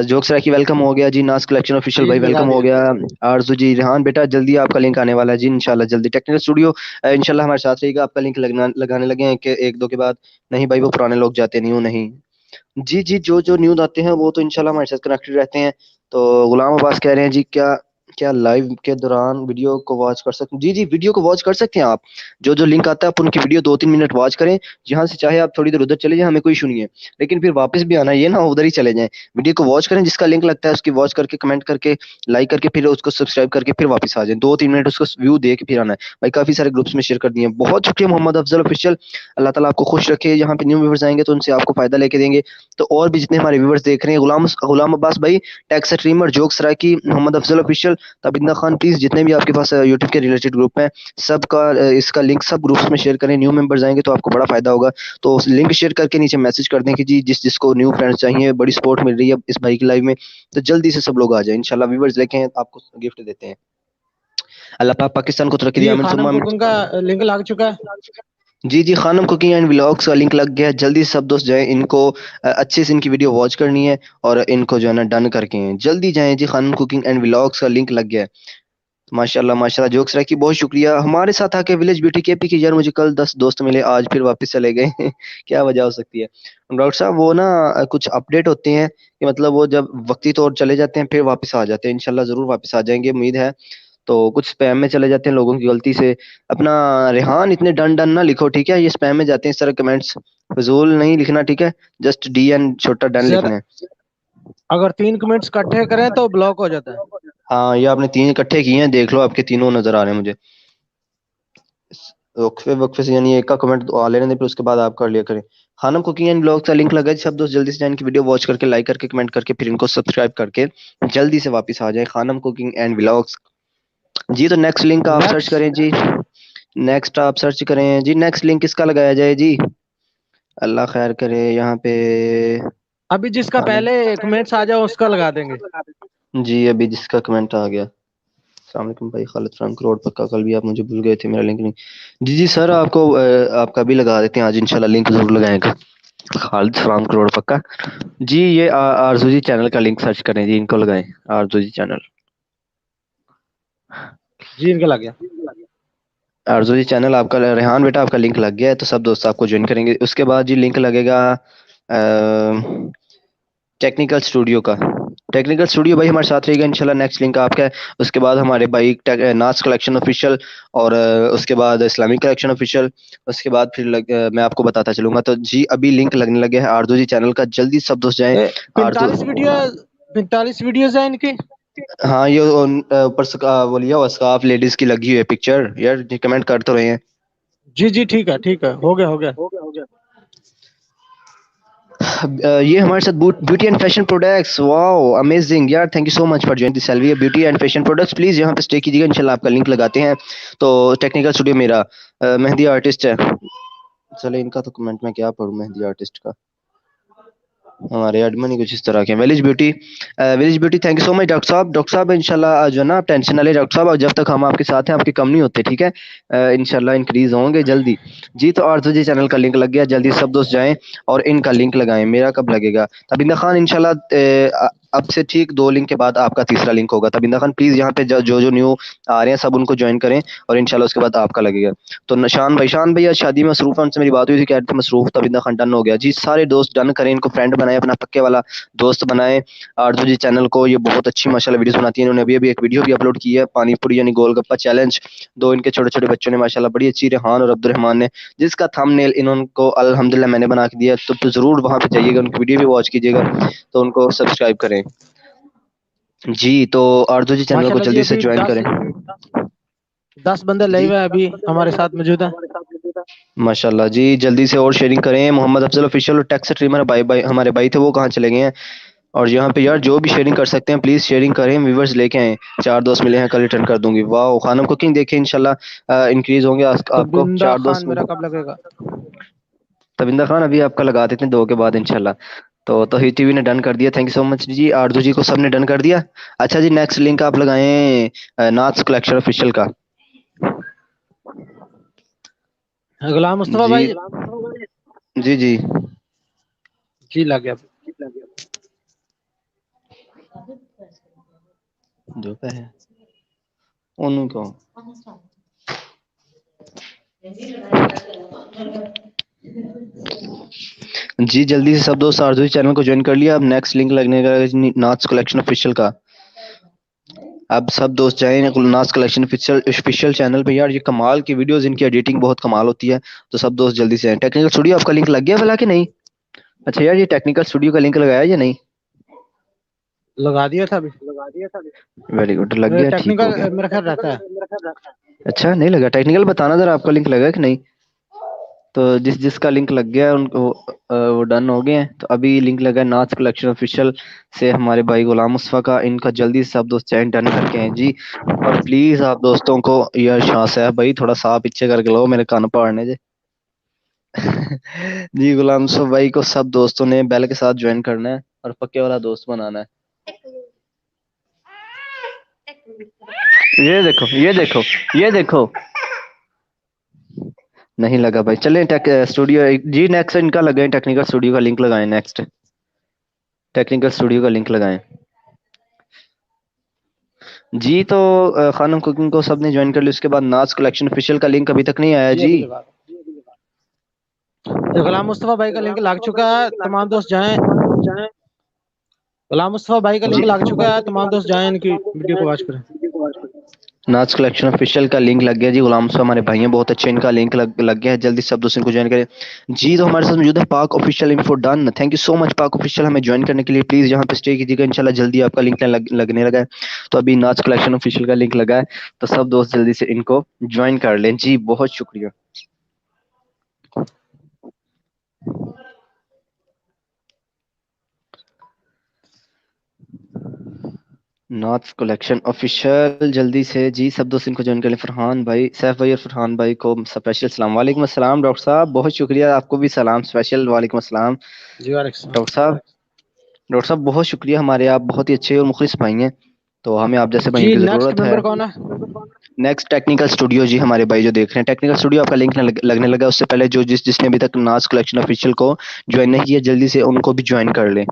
Jokes راکی ویلکم ہو گیا جی, ناز کلیکشن آفیشیل جی بھائی لگا ویلکم ہو دیا. گیا. آرزو جی ریحان بیٹا جلدی آپ کا لنک آنے والا ہے جی انشاءاللہ جلدی. ٹیکنیکل اسٹوڈیو انشاءاللہ ہمارے ساتھ رہے گا, آپ کا لنک لگانے لگے ہیں کہ ایک دو کے بعد. نہیں بھائی وہ پرانے لوگ جاتے نہیں. جی جو نیوز آتے ہیں وہ تو انشاءاللہ ہمارے ساتھ کنیکٹڈ رہتے ہیں. تو غلام عباس کہہ رہے ہیں جی کیا لائیو کے دوران ویڈیو کو واچ کر سکتے ہیں؟ جی ویڈیو کو واچ کر سکتے ہیں آپ. جو لنک آتا ہے آپ ان کی ویڈیو 2-3 منٹ واچ کریں, جہاں سے چاہے آپ تھوڑی دیر ادھر چلے جائیں, ہمیں کوئی ایشو نہیں ہے. لیکن پھر واپس بھی آنا, یہ نہ ادھر ہی چلے جائیں. ویڈیو کو واچ کریں, جس کا لنک لگتا ہے اس کی واچ کر کے کمنٹ کر کے لائک کر کے پھر اس کو سبسکرائب کر کے پھر واپس آ جائیں. 2-3 منٹ اس کو ویو دے کے پھر آنا ہے بھائی. کافی سارے گروپس میں شیئر کر دیے ہیں. بہت شکریہ محمد افضل آفیشیل, اللہ تعالیٰ آپ کو خوش رکھے. یہاں پہ نیو ویورز آئیں گے تو ان سے آپ کو فائدہ لے کے دیں گے. تو اور بھی جتنے ہمارے ویورز دیکھ رہے ہیں, غلام عباس بھائی, ٹیک اسٹریمر, جوکس رائکی, محمد افضل آفیشیل, تابندہ خان, پلیز جتنے بھی آپ کے پاس یوٹیوب کے ریلیٹڈ گروپ ہیں سب کا اس کا لنک سب گروپس میں شیئر کریں. نیو ممبرز آئیں گے تو آپ کو بڑا فائدہ ہوگا. تو لنک شیئر کر کے نیچے میسج کر دیں کہ جی جس کو نیو فرینڈز چاہیے, بڑی سپورٹ مل رہی ہے اس بھائی کی لائف میں, تو جلدی سے سب لوگ آ جائیں انشاءاللہ. ویورز لے کے آپ کو گفٹ دیتے ہیں. اللہ پاک پاکستان کو ترقی دے, جی آمین ثم خانم آمین. کوکنگ کا لنک لگ چکا ہے. جی خانم کوکنگ اینڈ ولاگس کا لنک لگ گیا, جلدی سے سب دوست جائیں, ان کو اچھے سے ان کی ویڈیو واچ کرنی ہے اور ان کو جو ہے نا ڈن کر کے جلدی جائیں جی. خانم کوکنگ اینڈ ولاگس کا لنک لگ گیا ہے. ماشاءاللہ جوکس رائکی بہت شکریہ. ہمارے ساتھ آ کے ولیج بیوٹی کے پی کی یار, مجھے کل 10 دوست ملے, آج پھر واپس چلے گئے. کیا وجہ ہو سکتی ہے ڈاکٹر صاحب؟ وہ نا کچھ اپڈیٹ ہوتے ہیں کہ مطلب وہ جب وقتی طور چلے جاتے ہیں پھر واپس آ جاتے ہیں. انشاءاللہ ضرور واپس آ جائیں گے, امید ہے. تو کچھ اسپیم میں چلے جاتے ہیں لوگوں کی غلطی سے. اپنا ریحان اتنے ڈن نہ لکھو ٹھیک ہے, یہ اسپیم میں جاتے ہیں اس طرح کمنٹس, فضول نہیں لکھنا ٹھیک ہے. جسٹ ڈی این چھوٹا ڈن زیادہ لکھنا ہے. اگر 3 کمنٹس اکٹھے کریں تو بلاک ہو جاتا ہے. ہاں یہ آپ نے 3 اکٹھے کیے ہیں, دیکھ لو آپ کے تینوں نظر آ رہے ہیں مجھے. وقفے سے یعنی ایک کا کمنٹ آ لینے دیں, پھر اس کے بعد آپ کر لیا کریں. خانم کوکنگ اینڈ بلاگ کا لنک لگا ہے, سب دوست جلدی سے جائیں, کی ویڈیو واچ کر کے لائک کر کے کمنٹ کر کے پھر ان کو سبسکرائب کر کے جلدی سے واپس آ جائیں. خانم کوکنگ اینڈ بلاگس. جی تو نیکسٹ لنک آپ سرچ نیکسٹ کریں جی, نیکسٹ آپ سرچ کریں جی. نیکسٹ لنک کس کا لگایا جائے جی؟ اللہ خیر کرے. یہاں پہ ابھی جس کا پہلے کمنٹس آ جائے اس کا لگا دیں گے. جی ابھی جس کا کمنٹ آ گیا. السلام علیکم بھائی خالد فرام کروڑ پکا, کل بھی آپ مجھے بھول گئے تھے, میرا لنک نہیں. جی سر آپ کو آپ کا بھی لگا دیتے ہیں آج انشاءاللہ, لنک ضرور لگائیں گا. خالد فرام کروڑ پکا. جی یہ آرزو جی چینل کا لنک سرچ کریں جی, ان کو لگائیں آرزو جی چینل. جی ان کا لگ گیا. آرزو جی چینل آپ کا, ریحان بیٹا آپ کا لنک لگ گیا ہے, تو سب دوست آپ کو جوائن کریں گے. اس کے بعد جی لنک لگے گا ٹیکنیکل اسٹوڈیو کا. ٹیکنیکل اسٹوڈیو بھائی ہمارے ساتھ رہے گا انشاءاللہ. نیکسٹ لنک آپ کا ہے. اس کے بعد ہمارے بھائی ناز کلیکشن آفیشیل, اور اس کے بعد اسلامک کلیکشن آفیشیل. اس کے بعد پھر میں آپ کو بتاتا چلوں گا. تو جی ابھی لنک لگنے لگے ہیں آرزو جی چینل کا, جلدی سب دوست جائیں. آرزو 45 ویڈیوز ہیں ان کی. ہاں یہ اوپر بولیے اسکاف لیڈیز کی لگی ہوئی ہے پکچر یار, کمنٹ کر تو رہے ہیں. جی ٹھیک ہے ہو گیا. یہ ہمارے ساتھ beauty and fashion products, wow amazing یار, thank you so much for joining the Salvi beauty and fashion products. Please یہاں پہ اسٹے کیجیے گا انشاءاللہ, آپ کا لنک لگاتے ہیں. تو ٹیکنیکل اسٹوڈیو میرا مہندی آرٹسٹ ہے. چلے ان کا تو کمنٹ میں کیا پڑھوں مہندی آرٹسٹ کا. ہمارے ایڈمن ہی کچھ اس طرح کے village beauty thank you so much doctor صاحب انشاءاللہ جو ہے نا آپ ٹینشن نہ لیں ڈاکٹر صاحب, اور جب تک ہم آپ کے ساتھ ہیں آپ کی کم نہیں ہوتے, ٹھیک ہے انشاءاللہ انکریز ہوں گے جلدی. جی تو آرزو جی چینل کا لنک لگ گیا, جلدی سب دوست جائیں اور ان کا لنک لگائیں. میرا کب لگے گا؟ تبندہ خان انشاءاللہ اب سے ٹھیک 2 لنک کے بعد آپ کا تیسرا لنک ہوگا. تبندہ خان پلیز یہاں پہ جو نیو آ رہے ہیں سب ان کو جوائن کریں اور انشاءاللہ اس کے بعد آپ کا لگے گا. تو شان بھائی آج شادی میں مصروف ہیں, ان سے میری بات ہوئی تھی, کہہ رہے تھے مصروف. تبندہ خان ڈن ہو گیا. جی سارے دوست ڈن کریں, ان کو فرینڈ بنائیں, اپنا پکے والا دوست بنائیں. آرزو جی چینل کو, یہ بہت اچھی ماشاءاللہ ویڈیوز بناتی ہیں. انہوں نے ابھی ایک ویڈیو بھی اپلوڈ کی ہے, پانی پوری یعنی گول گپا چیلنج. 2 ان کے چھوٹے چھوٹے بچوں نے ماشاءاللہ بڑی اچھی, ریحان اور عبد الرحمان نے, جس کا تھم نیل انہوں کو الحمدللہ میں نے بنا کے دیا. تو ضرور وہاں پہ جائیے گا, ان کی ویڈیو بھی واچ کیجیے گا, تو ان کو سبسکرائب کریں. جی تو آرزو جی چینل کو ماشاءاللہ جی جلدی سے ابھی جوائن کریں. 10 بندے لائے جی ہوئے ہیں ابھی ہمارے ساتھ موجود ہیں. ماشاءاللہ جی جلدی سے اور شیئرنگ کریں. محمد افضل آفیشیل اور ٹیکس اسٹریمر بائی ہمارے بھائی تھے, وہ کہاں چلے گئے ہیں؟ اور یہاں پہ یار جو بھی شیئرنگ کر سکتے ہیں پلیز شیئرنگ کریں, ویورز لے کے آئیں. 4 دوست ملے ہیں, کل ریٹرن کر دوں گی. واہ خانم کوکنگ دیکھیں انشاءاللہ انکریز ہوں گے آپ کو. تبندہ 4 دوست خان میرا کب لگے گا؟ تبندہ خان ابھی آپ کا لگا دیتے ہیں 2 کے بعد انشاءاللہ. تو توحید ٹی وی نے ڈن کر دیا, تھینک یو سو مچ جی. آرزو جی کو سب نے ڈن کر دیا. اچھا جی نیکسٹ لنک آپ لگائیں ناتس کلیکشن آفیشیل کا. غلام مصطفیٰ جی بھائی جی جی جی لگ گیا. جو پہ ہے انہوں کو جی جلدی سے سب دوست آرزو چینل کو جوائن کر لیا. اب نیکسٹ لنک لگنے کا ناتس کلیکشن آفیشیل کا. اب سب دوست جائیں ناز کلیکشن اسپیشل چینل پہ. یار یہ کمال کی ویڈیوز, ان کی ایڈیٹنگ بہت کمال ہوتی ہے. تو سب دوست جلدی سے آئیں. ٹیکنیکل اسٹوڈیو آپ کا لنک لگ گیا بلا کہ نہیں؟ اچھا یار یہ ٹیکنیکل اسٹوڈیو کا لنک لگایا یا نہیں؟ لگا دیا تھا ابھی. ویری گڈ, لگ گیا, ٹھیک ہو ٹیکنیکل گیا. میرا خیال رہتا ہے. اچھا نہیں لگا ٹیکنیکل, بتانا ذرا آپ کا لنک لگا کہ نہیں. تو جس کا لنک لگ گیا ان کو وہ ڈن ہو گئے ہیں. تو ابھی لنک لگا ہے ناتس کلیکشن آفیشیل سے ہمارے بھائی غلام مصطفیٰ کا. ان کا جلدی سب دوست چین ڈن کر کے ہیں جی. اور پلیز آپ دوستوں کو یار شاہ صاحب بھائی تھوڑا صاف پیچھے کر کے لو, میرے کان پاڑنے جے. جی غلام مصطفیٰ بھائی کو سب دوستوں نے بیل کے ساتھ جوائن کرنا ہے اور پکے والا دوست بنانا ہے. یہ دیکھو یہ دیکھو یہ دیکھو نہیں لگا بھائی. چلیں اسٹوڈیو جی نیکسٹ ان کا لگائیں, ٹیکنیکل اسٹوڈیو کا لنک لگائیں. نیکسٹ ٹیکنیکل اسٹوڈیو کا لنک لگائیں. جی تو خانم کوکنگ کو سب نے جوائن کر لی. اس کے بعد ناز کلیکشن آفیشیل کا لنک ابھی تک نہیں آیا جی جی. ابھی لگا دو. غلام مصطفیٰ بھائی کا لنک لگ چکا ہے, تمام دوست جائیں. غلام مصطفیٰ بھائی کا لنک لگ چکا ہے, تمام دوست جائیں ان کی ویڈیو کو واچ کریں. ناز کلیکشن آفیشیل کا لنک لگ گیا جی. غلام مصطفیٰ ہمارے بھائی ہیں بہت اچھے, ان کا لنک لگ گیا ہے. جلدی سب دوستوں کو جوائن کریں. جی تو ہمارے ساتھ موجود ہے Pak official info done. Thank you so much Pak official ہمیں جوائن کرنے کے لیے. پلیز یہاں پہ اسٹے کیجیے گا, انشاءاللہ جلدی آپ کا لنک لگنے لگا ہے. تو ابھی ناز کلیکشن آفیشیل کا لنک لگا ہے, تو سب دوست جلدی سے ان کو جوائن کر لیں جی. بہت شکریہ. ناتس کلیکشن آفیشیل جلدی سے جی سب دوست ان کو جوائن کر لیں. فرحان بھائی, سیف بھائی اور فرحان بھائی کو اسپیشل سلام. وعلیکم السلام ڈاکٹر صاحب, بہت شکریہ. آپ کو بھی سلام اسپیشل. وعلیکم السلام جی وعلیکم السلام. ڈاکٹر صاحب بہت شکریہ. ہمارے آپ بہت ہی اچھے اور مخلص بھائی ہیں, تو ہمیں آپ جیسے بھائیوں جی کی نیکسٹ ضرورت ہے. ممبر کون ہے؟ نیکسٹ ٹیکنیکل اسٹوڈیو جی, ہمارے بھائی جو دیکھ رہے ہیں ٹیکنیکل اسٹوڈیو آپ کا لنک لگنے لگا. اس سے پہلے جو جس نے ابھی تک ناز کلیکشن آفیشیل کو جوائن نہیں کیا, جلدی سے ان کو بھی جوائن کر لیں.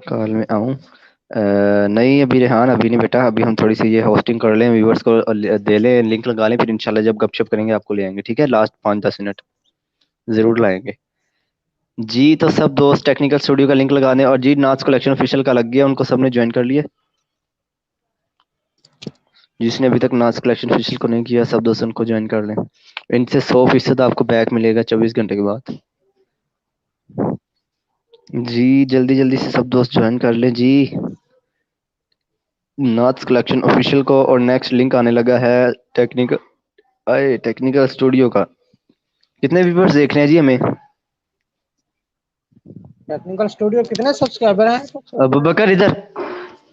کال میں آؤں نہیں ابھی ریحان, ابھی نہیں بیٹا. ابھی ہم تھوڑی سی یہ ہوسٹنگ کر لیں, ویورس کو دے لیں, لنک لگا لیں, پھر انشاءاللہ جب گپ شپ کریں گے آپ کو لے آئیں گے. ٹھیک ہے, لاسٹ 5-10 منٹ ضرور لائیں گے جی. تو سب دوست ٹیکنیکل اسٹوڈیو کا لنک لگا دیں. اور جی ناز کلیکشن آفیشیل کا لگ گیا, ان کو سب نے جوائن کر لیا. جس نے ابھی تک ناز کلیکشن آفیشیل کو نہیں کیا, سب دوست ان کو جوائن کر لیں. ان سے 100% آپ کو بیک ملے گا 24 گھنٹے کے بعد. جی جلدی جلدی سے سب دوست جوائن کر لیں جی ناتس کلیکشن آفیشیل کو. اور نیکسٹ لنک آنے لگا ہے ٹیکنیکل اسٹوڈیو کا. کتنے ویورز دیکھ رہے ہیں جی ہمیں؟ ٹیکنیکل اسٹوڈیو کتنے سبسکرائبر ہیں؟ ابوبکر ادھر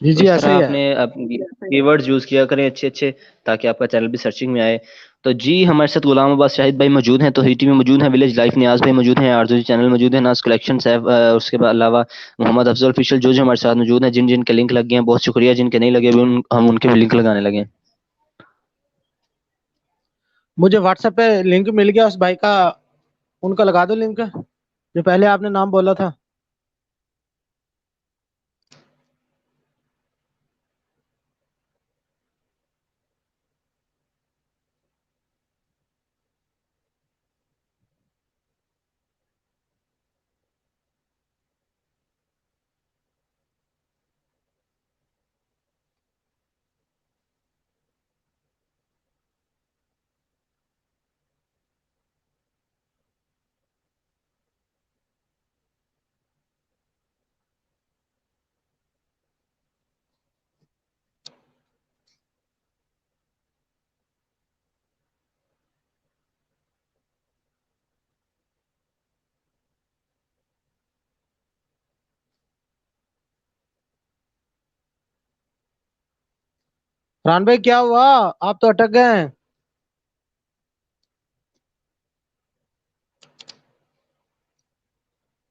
جی تو جی اس ایسا طرح ہی آپ ہے. نے کی ورڈز یوز کیا کریں اچھے اچھے، تاکہ آپ کا چینل بھی سرچنگ میں آئے. تو جی ہمارے ساتھ غلام عباس شاہد بھائی موجود ہیں، تو ہیٹی میں موجود ہیں، ولیج لائف نیاز بھائی موجود ہیں، آرزو چینل موجود ہیں، ناز کلیکشن صاحب، اس کے علاوہ محمد افضل آفیشیل جو ہمارے ساتھ موجود ہیں. جن جن کے لنک لگ گئے ہیں بہت شکریہ، جن کے نہیں لگے ہوئے ہم ان کے بھی لنک لگانے لگے ہیں. مجھے واٹس ایپ پہ لنک مل گیا اس بھائی کا، ان کا لگا دو لنک جو پہلے آپ نے نام بولا تھا. فرحان بھائی کیا ہوا، آپ تو اٹک گئے ہیں.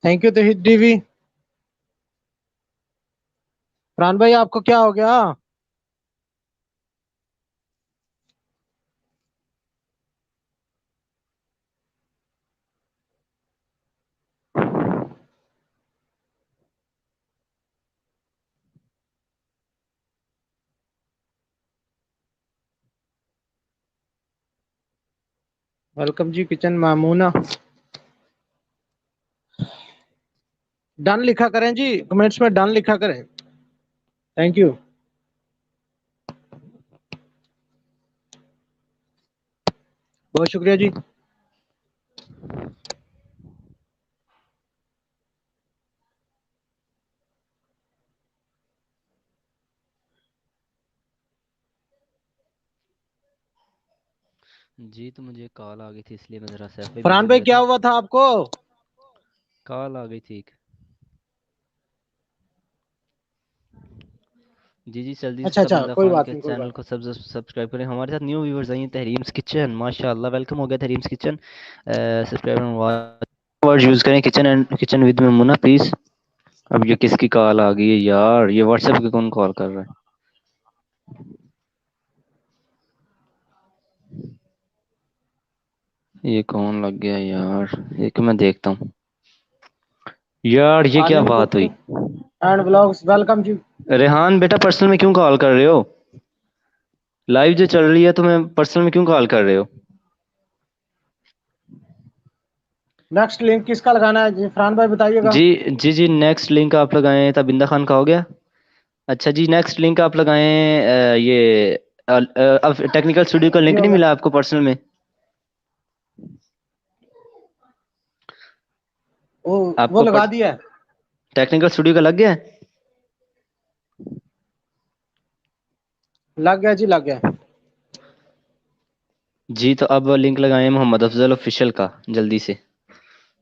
تھینک یو توحید ٹی وی. فرحان بھائی آپ کو کیا ہو گیا؟ ویلکم جی کچن مامونہ. ڈن لکھا کریں جی، کمنٹس میں ڈن لکھا کریں. Thank you. بہت شکریہ جی. جی تو مجھے کال آ گئی تھی، اس لیے میں ذرا سیف پہ فرحان بزی ہو بھائی گیا کیا تھا. ہوا تھا آپ کو؟ کال آ گئی تھی. جی جی جلدی سے اچھا سب اچھا بندہ کوئی خان بات کے نہیں کوئی چینل بات کو سبسکرائب کریں. ہمارے ساتھ نیو ویورز آئی ہیں، تحریمس کچن، ماشاء اللہ ویلکم ہو گیا Tahreem's kitchen. Subscribe word use کریں kitchen and kitchen with Maimoona please. اب یہ کس کی کال آ گئی ہے یار، یہ واٹس ایپ پہ کون کال کر رہا ہے؟ یہ کون لگ گیا یار، ایک میں دیکھتا ہوں. یار یہ کیا عالم بات ہوئی؟ کوکنگ اینڈ بلاگز ویلکم جی. ریحان بیٹا پرسنل میں کیوں کال کر رہے ہو؟ لائیو جو چل رہی ہے تو میں پرسنل میں کیوں کال کر رہے ہو؟ نیکسٹ لنک کس کا لگانا ہے جی فرحان بھائی بتائیے گا. جی جی جی نیکسٹ لنک آپ لگائیں. تبندہ خان کا ہو گیا؟ اچھا جی نیکسٹ لنک آپ لگائیں. یہ اب ٹیکنیکل اسٹوڈیو کا جی لنک ہو نہیں گیا. ملا آپ کو پرسنل میں؟ آپ وہ کو لگا دیا ہے. ٹیکنیکل اسٹوڈیو کا لگ گیا؟ لگ گیا جی لگ گیا. جی تو اب لنک لگائیں محمد افضل آفیشیل کا جلدی سے.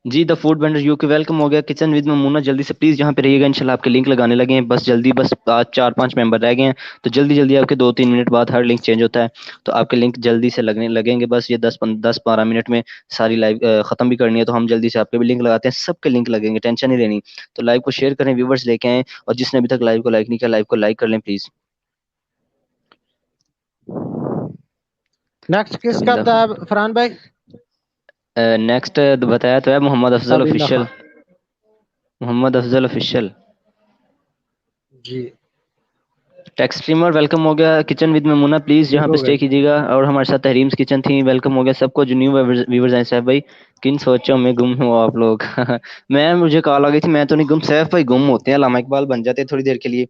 جی دا فوڈ وینڈر یو کے ویلکم ہو گیا. کچن ود میمونہ جلدی سے پلیز یہاں پہ رہیے گا، انشاءاللہ آپ کے لنک لگانے لگے ہیں بس جلدی. بس آج 4-5 ممبر رہ گئے ہیں تو جلدی جلدی آپ کے 2-3 منٹ بعد ہر لنک چینج ہوتا ہے، تو آپ کے لنک جلدی سے لگنے لگیں گے. بس یہ 10-12 منٹ میں ساری لائیو ختم بھی کرنی ہے، تو ہم جلدی سے آپ کے بھی لنک لگاتے ہیں. سب کے لنک لگیں گے، ٹینشن نہیں لینی. تو لائیو کو شیئر کریں، ویورز لے کے آئیں، اور جس نے ابھی تک لائیو کو لائک نہیں کیا لائیو کو لائک کر لیں پلیز. نیکسٹ کس کا تبندہ بتایا فرحان بھائی؟ نیکسٹ بتایا تو ہے محمد افضل تابندہ آفیشیل. خان. محمد افضل آفیشیل. جی ٹیکس اسٹریمر ویلکم ہو گیا. کچن ود میمونہ پلیز ٹھیک یہاں پہ ہو گیا اسٹے جی. کیجیے گا. اور ہمارے ساتھ تحریمس کچن تھی، ویلکم ہو گیا سب کو. جو نیو ویورز ہیں صاحب بھائی، کن سوچوں میں گم ہو آپ لوگ. میں مجھے کال آ گئی تھی، میں تو نہیں گم، سیف بھائی گم ہوتے ہیں، علامہ اقبال بن جاتے ہیں تھوڑی دیر کے لیے.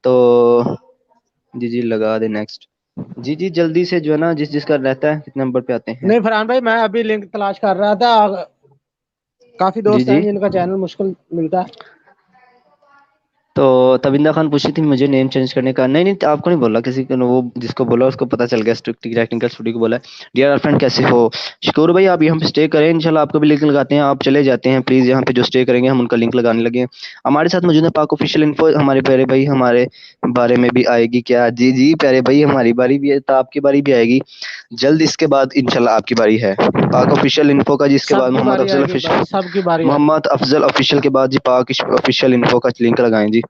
تو جی جی لگا دے نیکسٹ. جی جی جلدی سے جو ہے نا جس جس کا رہتا ہے کتنے نمبر پہ آتے ہیں. نہیں فرحان بھائی میں ابھی لنک تلاش کر رہا تھا، کافی جی دوست ہیں جی جن کا چینل مشکل ملتا ہے. تو تبندہ خان پوچھی تھی مجھے نیم چینج کرنے کا. نہیں نہیں آپ کو نہیں بولا, کسی کو, وہ جس کو بولا اس کو پتا چل گیا, ٹیکنیکل اسٹوڈیو کو بولا. ڈیئر آر فرینڈ کیسے ہو؟ شکور بھائی آپ یہاں پہ اسٹے کریں, انشاءاللہ آپ کو بھی لنک لگاتے ہیں, آپ چلے جاتے ہیں پلیز. یہاں پہ جو اسٹے کریں گے ہم ان کا لنک لگانے لگے ہیں. ہمارے ساتھ موجود ہے پاک آفیشیل انفو. ہمارے پیارے بھائی ہمارے بارے میں بھی آئے گی کیا؟ جی جی پیارے بھائی ہماری باری بھی ہے تو آپ کی باری بھی آئے گی جلد. اس کے بعد انشاءاللہ آپ کی باری ہے پاک آفیشیل انفو کا, جس کے بعد سب کی محمد باری افضل آئے گی آفیشیل. بھائی, سب کی باری آئے گی. محمد افضل آفیشیل کے بعد جی پاک آفیشیل انفو کا لنک لگائیں جی.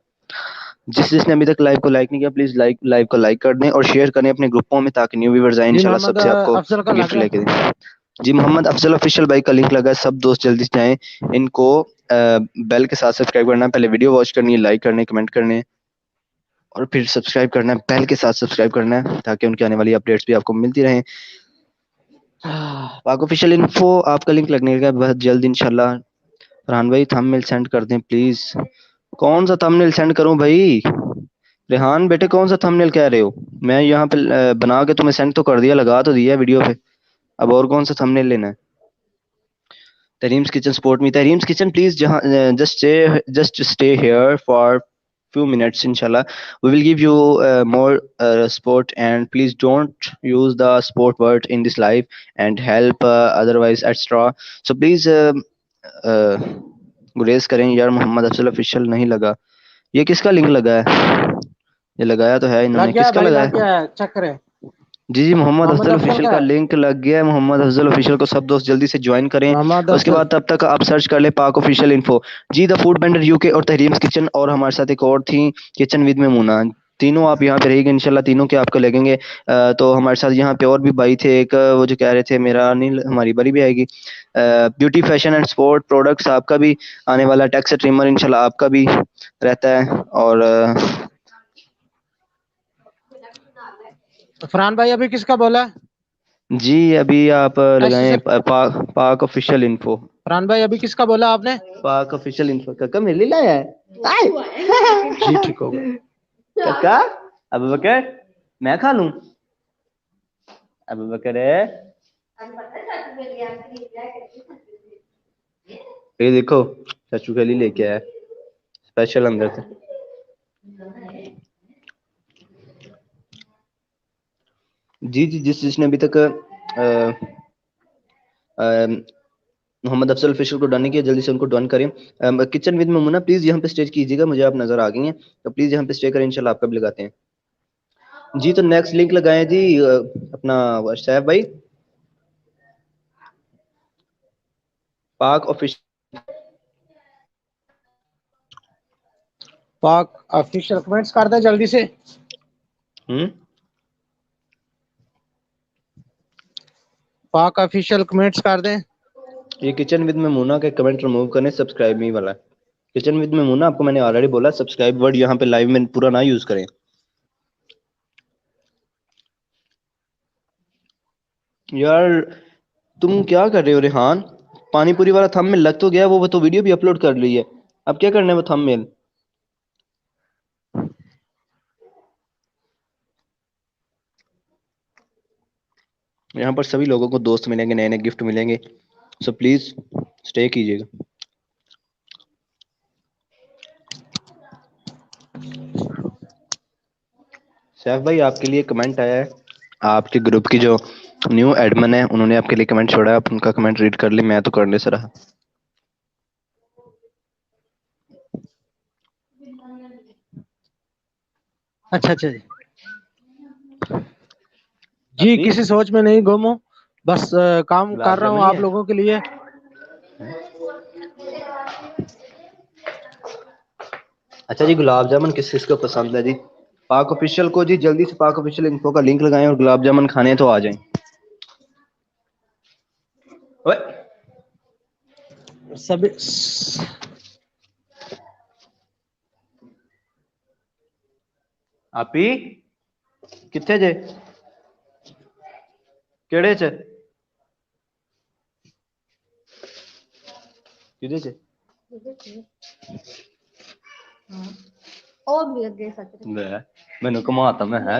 جس نے ابھی تک لائیو کو لائک نہیں کیا پلیز لائیو کو لائک کر دیں اور شیئر کریں اپنے گروپوں میں تاکہ نیو ویورز آئیں, جی انشاءاللہ محمد سب سے آپ کو افضل کا لگ گفٹ گیا. لے کے دیں. جی محمد افضل آفیشیل بھائی کا لنک لگا ہے, سب دوست جلدی سے جائیں. ان کو بیل کے ساتھ سبسکرائب کرنا ہے, پہلے ویڈیو واچ کرنی ہے, لائک کرنے, کمنٹ کرنے, اور پھر سبسکرائب کرنا ہے, بیل کے ساتھ سبسکرائب کرنا ہے تاکہ ان کی آنے والی اپڈیٹس بھی آپ کو ملتی رہیں. پاک آفیشیل انفو آپ کا لنک لگنے کا بہت جلد انشاءاللہ. فرحان بھائی تھم میل سینڈ کر دیں پلیز. کون سا تھم میل سینڈ کروں بھائی؟ ریحان بیٹے کون سا تھم نیل کہہ رہے ہو؟ میں یہاں پہ بنا کے تمہیں سینڈ تو کر دیا, لگا تو دیا ویڈیو پہ, اب اور کون سا تھم نیل لینا ہے؟ Tehreem's kitchen support me. Tehreem's kitchen please جہاں just stay here for few minutes inshallah. We will give you more support and please don't use the support word in this live and help otherwise extra. So please گریز کریں یار. محمد Afzal official نہیں لگا. یہ کس کا link لگا ہے؟ یہ لگایا تو ہے انہوں لگ نے, گیا کس ہے کا بھائی, لگا لگ ہے؟ گیا ہے, چیک کریں. جی جی محمد محمد افضل افضل آفیشیل کا ہے, لنک لگ گیا ہے. محمد افضل آفیشیل کو سب دوست جلدی سے جوائن کریں. محمد اس کے افضل. بعد تب تک آپ سرچ کر لیں پاک آفیشیل انفو. جی the food bender U K اور تحریم's کچن, اور ہمارے ساتھ ایک اور تھیں کچن ود میمونہ. تینوں آپ یہاں پہ رہی گے انشاءاللہ, تینوں کے آپ کو لگیں گے. تو ہمارے ساتھ یہاں پہ اور بھی بھائی تھے ایک, وہ جو کہہ رہے تھے میرا نہیں, ہماری باری بھی آئے گی. Beauty fashion and support products آپ کا بھی آنے والا. ٹیکس ٹریمر انشاءاللہ آپ کا بھی رہتا ہے. اور فرحان بھائی ابھی کس کا بولا؟ جی ابھی آپ ایسے لگائیں سے پاک آفیشیل انفو. فرحان بھائی ابھی کس کا بولا آپ نے؟ پاک آفیشیل انفو. ککا میرے لیے لایا ہے جی ٹھیک ہوگا. ککا. ابو بکر میں کھا لوں؟ ابو بکر یہ دیکھو چچو کے لیے لے کے آیا اسپیشل اندر سے. جی جی جس نے ابھی تک محمد افضل آفیشیل کو ڈن نہیں کیا جلدی سے ان کو ڈن کریں. کچن ود میمونہ پلیز یہاں پہ اسٹیج کیجیے گا, مجھے آپ نظر آ گئی ہیں تو پلیز یہاں پہ اسٹے کریں, انشاءاللہ آپ کا بھی لگاتے ہیں. جی تو نیکسٹ لنک لگائیں جی اپنا شعیب بھائی, پاک آفیشیل. پاک آفیشیل کمنٹس کر دیں جلدی سے. پاک آفیشیل کمنٹس کر دیں. یہ کچن ود میمونہ کا کمنٹ ریموو کریں, سبسکرائب نہیں والا. کچن ود میمونہ آپ کو میں نے آلریڈی بولا سبسکرائب ورڈ یہاں پہ لائیو میں پورا نہ یوز کریں. یار تم کیا کر رہے ہو ریحان؟ پانی پوری والا تھم میں لگ تو گیا, وہ تو ویڈیو بھی اپلوڈ کر لی ہے, اب کیا کرنا ہے وہ تھم میل؟ یہاں پر سبھی لوگوں کو دوست ملیں گے, نئے نئے گفٹ ملیں گے, سو پلیز اسٹے کیجیے گا. سیف بھائی آپ کے لیے کمنٹ آیا ہے, آپ کے گروپ کی جو نیو ایڈمن ہے انہوں نے آپ کے لیے کمنٹ چھوڑا ہے, آپ ان کا کمنٹ ریڈ کر لیں, میں تو کرنے سے رہا. اچھا اچھا جی. جی اپی کسی سوچ میں نہیں گم ہوں, بس کام گلاب کر رہا ہوں جامن ہی آپ ہے. لوگوں کے لیے. اچھا جی گلاب جامن کس کس کو پسند ہے جی؟ پاک آفیشیل کو جی جلدی سے پاک آفیشیل انفو کا لنک لگائیں اور گلاب جامن کھانے تو آ جائیں. سبھی ਆਪੀ ਕਿੱਥੇ ਜੇ? ਕਿਹੜੇ ਚ? ਕਿਹਦੇ ਚ? ਉਹ ਵੀ ਅੱਗੇ ਸੱਚ ਲੈ ਮੈਨੂੰ ਘੁਮਾਤਾ ਮੈਂ ਹੈ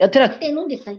ਇੱਥੇ ਰੱਖ ਤੈਨੂੰ ਦਿੱਤਾ ਹੀ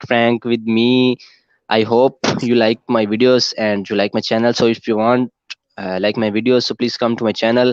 frank with me. I hope you like my videos and you like my channel, so if you want like my videos so please come to my channel.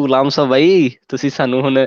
ਗੁਲਾਮ ਸਾਹਿਬ ਭਾਈ, ਤੁਸੀਂ ਸਾਨੂੰ ਹੁਣ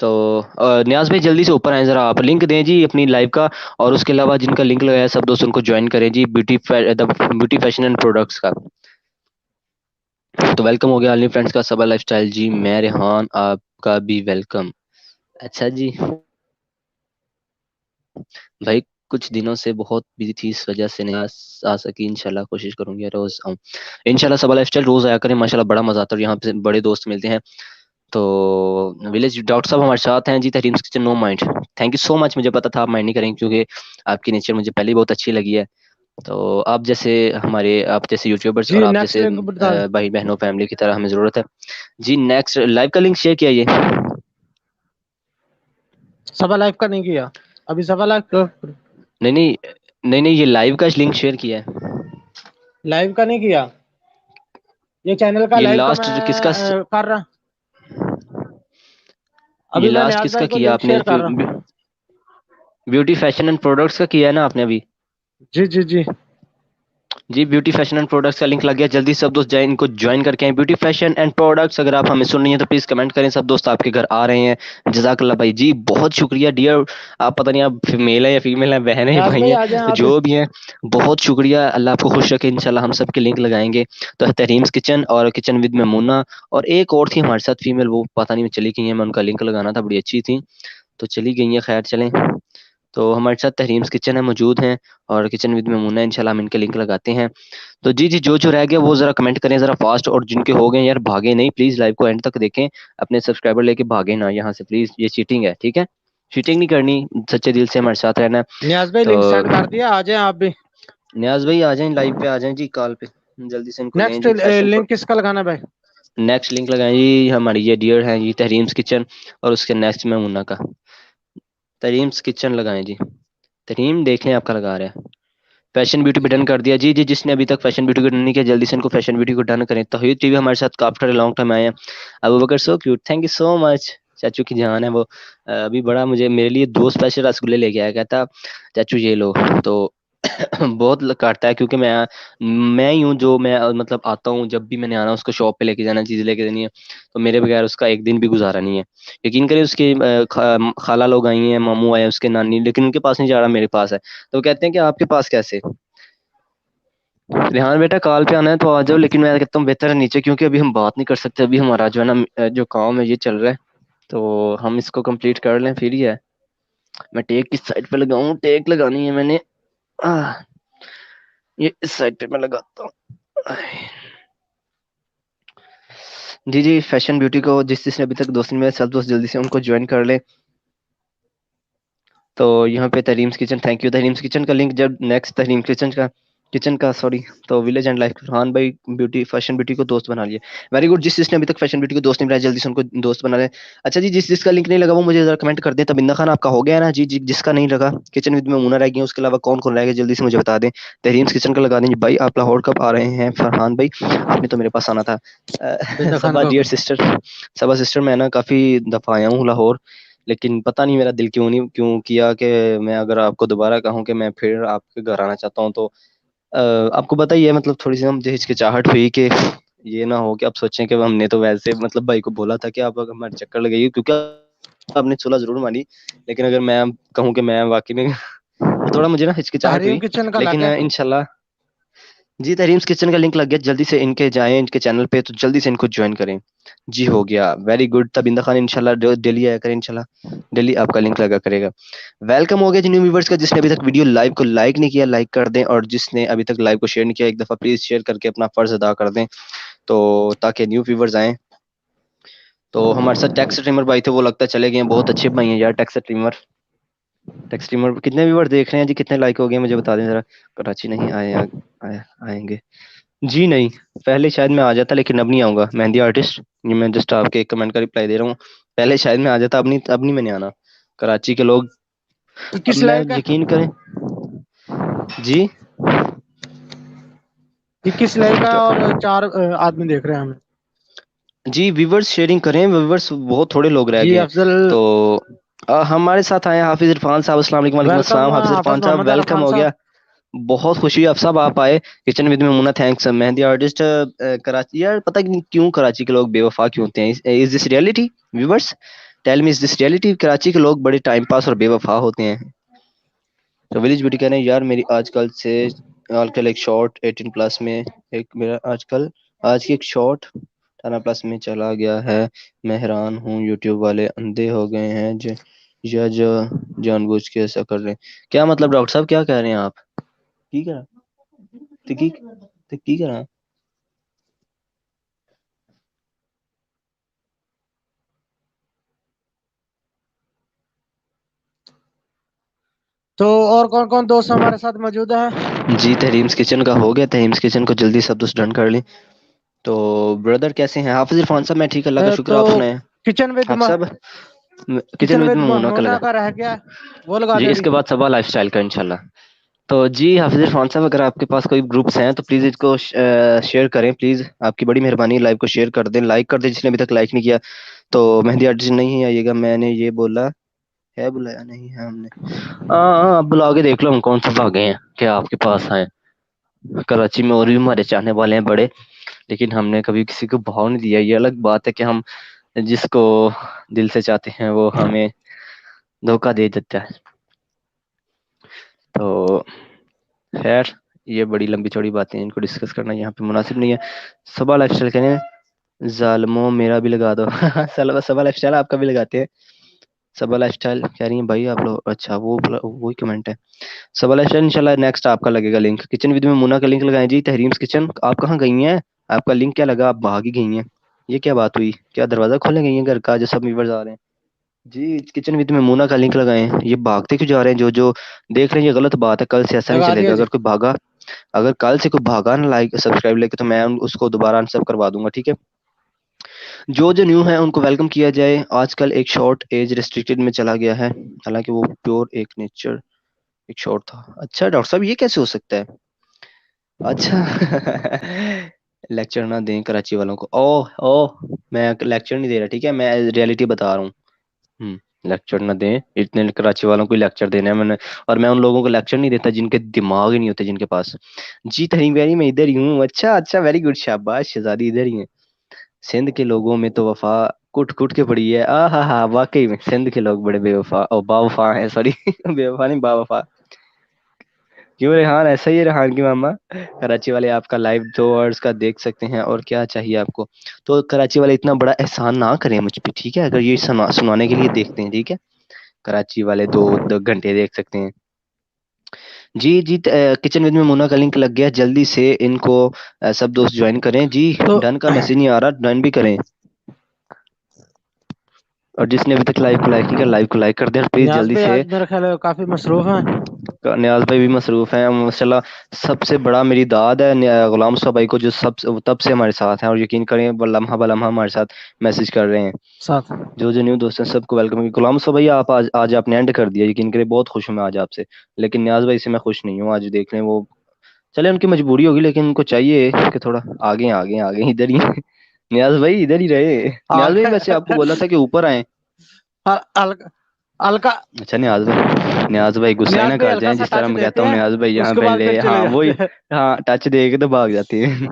تو نیاز بھائی جلدی سے اوپر آئیں ذرا, آپ لنک دیں جی اپنی لائیو کا, اور اس کے علاوہ جن کا لنک لگایا ہے سب دوست ان کو جوائن کریں جی بیوٹی فیشن اینڈ پروڈکٹس کا. تو ویلکم ہو گیا عالمی فرینڈس کا سبا لائف سٹائل جی, میں ریحان آپ کا بھی ویلکم. اچھا جی بھائی کچھ دنوں سے بہت بزی تھی اس وجہ سے نہیں آ سکی, انشاءاللہ کوشش کروں گی روز آؤں انشاءاللہ. سبا لائف سٹائل روز آیا کریں ماشاءاللہ, بڑا مزہ آتا ہے, یہاں پہ بڑے دوست ملتے ہیں. تو ولیج ڈاکٹر صاحب ہمارے ساتھ ہیں جی, Tehreem's kitchen no mind, thank you so much. مجھے پتا تھا آپ مائنڈ نہیں کریں کیونکہ آپ کی نیچر مجھے پہلے ہی بہت اچھی لگی ہے. تو آپ جیسے آپ جیسے یوٹیوبرس اور جی آپ نیکسٹ جیسے لنک بتا دیں. بھائی بہنوں فیملی کی طرح ہمیں ضرورت ہے جی. نیکسٹ لائیو کا لنک شیئر کیا یہ سبا لائف کا نہیں کیا ابھی, سبا لائف نہیں یہ لائیو کا لنک شیئر کیا ہے, لائیو کا نہیں کیا. یہ چینل کا یہ لائیو کا لاسٹ کس کا میں کر رہا, یہ ابھی میں لاسٹ نیاز کس کا بھائی کو کیا لنک آپ نے, شیئر کر رہا ہوں. بیوٹی فیشن اینڈ پروڈکٹس کا کیا ہے نا آپ نے ابھی. جی جی جی جی بیوٹی فیشن اینڈ پروڈکٹس کا لنک لگ گیا, جلدی سب دوست جائیں ان کو جوائن کر کے ہیں. بیوٹی فیشن اینڈ پروڈکٹس, اگر آپ ہمیں سن رہی ہیں تو پلیز کمنٹ کریں, سب دوست آپ کے گھر آ رہے ہیں. جزاک اللہ بھائی جی, بہت شکریہ ڈیئر. آپ پتہ نہیں آپ میل ہیں یا فیمیل ہیں, بہن ہیں یا نیاز بھائی بھائی آ جائیں ہیں, آپ بھی. جو بھی ہیں بہت شکریہ. اللہ آپ کو خوش رکھے انشاءاللہ. ہم سب کے لنک لگائیں گے. تو تحریمس کچن اور کچن ود میمونہ, اور ایک اور تھی ہمارے ساتھ فیمیل, وہ پتہ نہیں چلی گئی ہیں, میں ان کا لنک لگانا تھا, بڑی اچھی تھی تو چلی گئی ہیں. خیر چلیں, تو ہمارے ساتھ تحریمس کچن ہے موجود ہیں, اور کچن ود میمونہ انشاءاللہ ہم ان کے لنک لگاتے ہیں. تو جی جو رہ گیا وہ ذرا کمنٹ کریں ذرا فاسٹ, اور جن کے ہو گئے یار بھاگے نہیں, پلیز لائیو کو اینڈ تک دیکھیں, اپنے سبسکرائبر لے کے بھاگے نا یہاں سے پلیز, یہ چیٹنگ ہے ٹھیک ہے, چیٹنگ نہیں کرنی, سچے دل سے ہمارے ساتھ رہنا. نیاز بھائی تو لنک سینڈ کر دیا, آ جائیں آپ بھی. نیاز بھائی آ جائیں لائیو پہ, آ جائیں جی کال پہ, جلدی سے ان کو لیں نیکسٹ جی. فیشن پر لنک کس کا لگانا ہے بھائی؟ نیکسٹ لنک لگائیں جی, ہماری یہ ڈیئر ہیں جی تحریمس کچن, اور اس کے نیکسٹ میمونہ کا. تحریمس کچن لگائیں جی, تحریم دیکھیں آپ کا لگا رہے ہیں. فیشن بیوٹی پہ ڈن کر دیا جی. جس نے ابھی تک فیشن بیوٹی کو ڈن نہیں کیا, جلدی سے ان کو فیشن بیوٹی کو ڈن کریں. توحید ٹی وی ہمارے ساتھ کافی لانگ ٹائم آئے ہیں. Abubakar so cute, thank you so much. چاچو کی جان ہے وہ, ابھی بڑا مجھے میرے لیے 2 اسپیشل رسگلے لے کے آیا, کہتا چاچو یہ لو. تو بہت کاٹتا ہے کیونکہ میں ہی ہوں جو میں مطلب آتا ہوں, جب بھی میں نے آنا اس کو شاپ پہ لے کے جانا, چیزیں لے کے دینی ہے, تو میرے بغیر اس کا ایک دن بھی گزارا نہیں ہے. یقین کریں اس کی خالہ لوگ آئی ہیں, ماموں آئے ہیں اس کے, نانی, لیکن ان کے پاس نہیں جا رہا, میرے پاس ہے. تو کہتے ہیں کہ آپ کے پاس کیسے. ریحان بیٹا کال پہ آنا ہے تو آ جاؤ, لیکن میں کہتا ہوں بہتر ہے نیچے, کیونکہ ابھی ہم بات نہیں کر سکتے, ابھی ہمارا جو ہے نا جو کام ہے یہ چل رہا ہے, تو ہم اس کو کمپلیٹ کر لیں پھر ہی ہے. میں ٹیک کس سائڈ پہ لگاؤں, ٹیک لگانی ہے میں نے, یہ اس سائڈ پہ میں لگاتا ہوں. جی فیشن بیوٹی کو جس نے ابھی تک دوست میں سب دوست جلدی سے ان کو جوائن کر لیں. تو یہاں پہ تحریمس کچن, تھینک یو. تحریمس کچن کا لنک جب نیکسٹ تحریم کچن کا سوری, تو ولیج اینڈ لائف فرحان بھائی بیوٹی فیشن بیوٹی کو دوست بنا لیے. Very good. جس نے ابھی تک فیشن بیوٹی کو دوست نہیں بنایا, جلدی سے ان کو دوست بنا لیں. اچھا جی, جس کا لنک نہیں لگا وہ مجھے ذرا کمنٹ کر دیں. تبندہ خان آپ کا ہو گیا نا جی, جس کا نہیں لگا. کچن ود میمونہ رہ گئی, اس کے علاوہ کون رہ گیا جلدی سے مجھے بتا دیں. تحریمس کچن کا لگا دیں بھائی. آپ لاہور کب آ رہے ہیں فرحان بھائی, آپ نے تو میرے پاس آنا تھا. بندہ خان صبا کا ڈیئر سسٹر, صبا سسٹر, میں نا کافی دفعہ آیا ہوں لاہور, لیکن پتہ نہیں میرا دل کیوں کیا کہ میں اگر آپ کو دوبارہ کہوں کہ میں پھر آپ کے گھر آنا چاہتا ہوں, تو آپ کو بتائیے مطلب تھوڑی سی مجھے ہچکچاہٹ ہوئی کہ یہ نہ ہو کہ آپ سوچیں کہ ہم نے تو ویسے مطلب بھائی کو بولا تھا کہ آپ ہمارے چکر لگائیے, کیونکہ آپ نے صلح ضرور مانی, لیکن اگر میں کہوں کہ میں واقعی میں, تو تھوڑا مجھے نا ہچکچاہٹ تحریم ہوئی. کچن کا لیکن لگا. انشاءاللہ جی تحریمس کچن کا لنک لگ گیا, جلدی سے ان کے جائیں ان کے چینل پہ, تو جلدی سے ان کو جوائن کریں. جی ہو گیا, ویری گڈ. تبندہ خان انشاءاللہ ڈیلی آیا کریں, انشاءاللہ ڈیلی آپ کا لنک لگا کرے گا. ویلکم ہو گیا جی نیو ویورز کا. جس نے ابھی تک ویڈیو لائیو کو لائک نہیں کیا, لائک کر دیں, اور جس نے ابھی تک لائیو کو شیئر نہیں کیا, ایک دفعہ پلیز شیئر کر کے اپنا فرض ادا کر دیں, تو تاکہ نیو ویورز آئیں. تو ہمارے ساتھ ٹیکس اسٹریمر بھائی تھے, وہ لگتا ہے چلے گئے ہیں, بہت اچھے بھائی ہیں یار ٹیکس اسٹریمر. کتنے ویور دیکھ رہے ہیں جی, کتنے لائک ہو گئے مجھے بتا دیں ذرا. کراچی نہیں آئیں گے جی, نہیں پہلے شاید میں آ جاتا, لیکن اب نہیں آؤں گا. مہندی آرٹسٹ, یہ میں جسٹ آپ کے ایک کمنٹ کا رپلائی دے رہا ہوں, پہلے شاید میں آ جاتا, اب نہیں میں نے آنا. کراچی کے لوگ, اب کس میں لائق ہے یقین کریں جی, 21 لائک ہے اور 4 آدمی دیکھ رہے ہیں ہمیں. جی ویورز شیئرنگ کریں, ویورز بہت تھوڑے لوگ رہ جی گئے ہیں. افضل, تو ہمارے ساتھ آئے حافظ عرفان صاحب. السلام علیکم. وعلیکم ویلکم السلام حافظ عرفان صاحب, محمد ویلکم عرفان ہو صاحب. گیا. بہت خوشی اب صاحب آپ آئے kitchen with Maimoona, thanks. Mehndi artist Karachi, یار پتہ کیوں کراچی کے لوگ بے وفا کیوں ہوتے ہیں, از دس ریئلٹی ویورز, ٹیل می از دس ریئلٹی. کراچی کے لوگ بڑے ٹائم پاس اور بے وفا ہوتے ہیں. تو ولیج بیوٹی کہہ رہے ہیں یار میری آج کل ایک شارٹ 18 پلس میں میرا آج کی ایک شارٹ 18 پلس میں چلا گیا ہے. میں حیران ہوں یوٹیوب والے اندھے ہو گئے ہیں یا جو جان بوجھ کے ایسا کر رہے ہیں. کیا مطلب ڈاکٹر صاحب کیا کہہ رہے ہیں آپ؟ کی کرا تو اور کون کون دوست ہمارے ساتھ موجود ہیں؟ جی تحریمس کچن کا ہو گیا. تحریمس کچن کو جلدی سب دوست ڈن کر لیں. تو بردر کیسے ہیں؟ حافظ عرفان صاحب میں ٹھیک اللہ کا شکر. تو آپ سنائیں کچن ود آپ صاحب؟ کچن وتھ میں مونا کا مونا لگا. رہ گیا وہ لگا جی دیں اس ابھی. کے بعد سبا لائف سٹائل کا انشاءاللہ. تو جی حافظ عرفان صاحب اگر آپ کے پاس کوئی گروپس ہیں تو پلیز اس کو شیئر کریں پلیز. آپ کی بڑی مہربانی. لائیو کو شیئر کر دیں, لائک کر دیں جس نے ابھی تک لائک نہیں کیا. تو مہدی آرٹسٹ نہیں آئیے گا, میں نے یہ بولا ہے, بلایا نہیں ہے ہم نے. ہاں آپ بلا کے دیکھ لو ہم کون سے بھاگے ہیں کیا آپ کے پاس آئے. کراچی میں اور بھی ہمارے چاہنے والے ہیں بڑے, لیکن ہم نے کبھی کسی کو بھاؤ نہیں دیا. یہ الگ بات ہے کہ ہم جس کو دل سے چاہتے ہیں وہ ہمیں دھوکہ دے دیتا ہے. تو خیر یہ بڑی لمبی چوڑی باتیں ان کو ڈسکس کرنا یہاں پہ مناسب نہیں ہے. صبا لائف اسٹائل کہنے ظالموں میرا بھی لگا دو. صبا لائف اسٹائل آپ کا بھی لگاتے ہیں. صبا لائف اسٹائل کہہ رہی ہیں بھائی آپ لوگ. اچھا وہی کمنٹ ہے. صبا لائف اسٹائل انشاءاللہ نیکسٹ آپ کا لگے گا لنک. کچن ود میں مونا کا لنک لگائیں جی. تحریمس کچن آپ کہاں گئی ہیں؟ آپ کا لنک کیا لگا؟ آپ بھاگ ہی گئی ہیں. یہ کیا بات ہوئی؟ کیا دروازہ کھولنے گئی ہیں گھر کا جو سب ویورز آ رہے ہیں؟ جی کچن ود میں مونا کا لنک لگائیں. یہ بھاگتے کیوں جا رہے ہیں؟ جو دیکھ رہے ہیں یہ غلط بات ہے. کل سے ایسا نہیں لگا چلے دیا گا. جی. اگر کل سے کوئی بھاگا نا لائک سبسکرائب لے کے تو میں اس کو دوبارہ انسب کروا دوں گا. ٹھیک ہے. جو نیو ہے ان کو ویلکم کیا جائے. آج کل ایک شارٹ ایج ریسٹرکٹڈ میں چلا گیا ہے, حالانکہ وہ پیور ایک نیچر ایک شارٹ تھا. اچھا ڈاکٹر صاحب یہ کیسے ہو سکتا ہے؟ اچھا لیکچر نہ دیں کراچی والوں کو. میں لیکچر نہیں دے رہا, ٹھیک ہے, میں ریئلٹی بتا رہا ہوں. لیکچر نہ دیں, اتنے کراچی والوں کو لیکچر دینا ہے میں نے. اور میں ان لوگوں کو لیکچر نہیں دیتا جن کے دماغ ہی نہیں ہوتے جن کے پاس. جی تحریم ویری میں ادھر ہی ہوں. اچھا ویری گڈ شاباش شہزادی ادھر ہی ہیں. سندھ کے لوگوں میں تو وفا کٹ کٹ کے پڑی ہے. ہاں واقعی میں سندھ کے لوگ بڑے بے وفا اور با وفا ہیں. سوری بے وفا نہیں با وفا. کیوں ریحان ایسا ہی ہے ریحان کی ماما. کراچی والے آپ کا لائیو 2 آورس کا دیکھ سکتے ہیں اور کیا چاہیے آپ کو. تو کراچی والے اتنا بڑا احسان نہ کریں مجھ پہ, ٹھیک ہے, اگر یہ سنانے کے لیے دیکھتے ہیں. ٹھیک ہے, کراچی والے 2 گھنٹے دیکھ سکتے ہیں. جی کچن ود میں مونا کا لنک لگ گیا. جلدی سے ان کو سب دوست جوائن کریں. جی تو ڈن کا میسج نہیں آ رہا, ڈن بھی کریں. اور جس نے ابھی تک لائیو کو لائک نہیں کیا لائیو کو لائک کر دیں پلیز نیاز جلدی بھائی سے. آج میرا خیال ہے کافی مصروف ہیں. نیاز بھائی بھی مصروف ہیں ماشاءاللہ. سب سے بڑا میری داد ہے غلام صاحب بھائی کو, جو تب سے ہمارے ساتھ ہیں اور یقین کریں لمحہ بلمحہ ہمارے ساتھ میسج کر رہے ہیں. ساتھ جو نیو دوست ہیں سب کو ویلکم. غلام صاحب بھائی آپ آج آپ نے اینڈ کر دیا, یقین کریں بہت خوش ہوں میں آج آپ سے. لیکن نیاز بھائی سے میں خوش نہیں ہوں. آج دیکھ لیں وہ چلے ان کی مجبوری ہوگی, لیکن ان کو چاہیے کہ تھوڑا آگے ادھر ہی. نیاز بھائی ادھر ہی رہے. نیاز بھائی ویسے آپ کو بولا تھا کہ اوپر آئیں. الکا اچھا نیاز بھائی غصہ ہی نہ نیاز بھائی کر ہلکا جائیں سا جس طرح ٹچ میں کہتا دیتے ہوں ہیں نیاز بھائی اس یہاں کے پہ بعد لے. پھر چلے ہاں وہی, جاتے ہیں. ہاں ٹچ دے کے تو بھاگ جاتی ہے.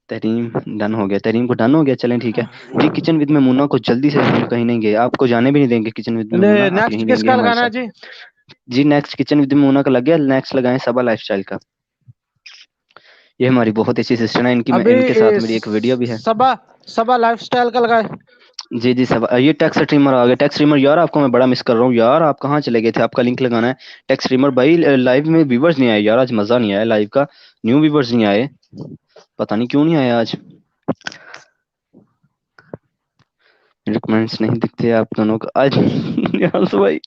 تحریم ڈن ہو گیا. تحریم کو ڈن ہو گیا. چلیں ٹھیک ہے جی. کچن ود میں مونا کو جلدی سے ہم کہیں نہیں گئے, آپ کو جانے بھی نہیں دیں گے کچن ود میں مونا. آپ نیکسٹ یہیں کس رہیں گے کا ہمارے لگانا ہے ساتھ. جی؟ جی نیکسٹ کچن ود میں مونا کا لگ گیا. نیکسٹ لگائیں صبا لائف اسٹائل کا. یہ ہماری بہت اچھی سسٹر ہیں. ابھی ان کے ساتھ میری ایک ویڈیو بھی ہے. صبا لائف اسٹائل کا لگائے. جی صبا. یہ ٹیکس اسٹریمر آ گیا. ٹیکس اسٹریمر یار آپ کو میں بڑا مس کر رہا ہوں یار. آپ کہاں چلے گئے تھے؟ آپ کا لنک لگانا ہے. ٹیکس اسٹریمر بھائی لائیو میں ویورز نہیں آئے یار, آج مزہ نہیں آیا لائیو کا. نیو ویورز نہیں آئے, پتہ نہیں کیوں نہیں آئے آج. ریکمنڈس نہیں دکھتے آپ دونوں کو آج. نیاز بھائی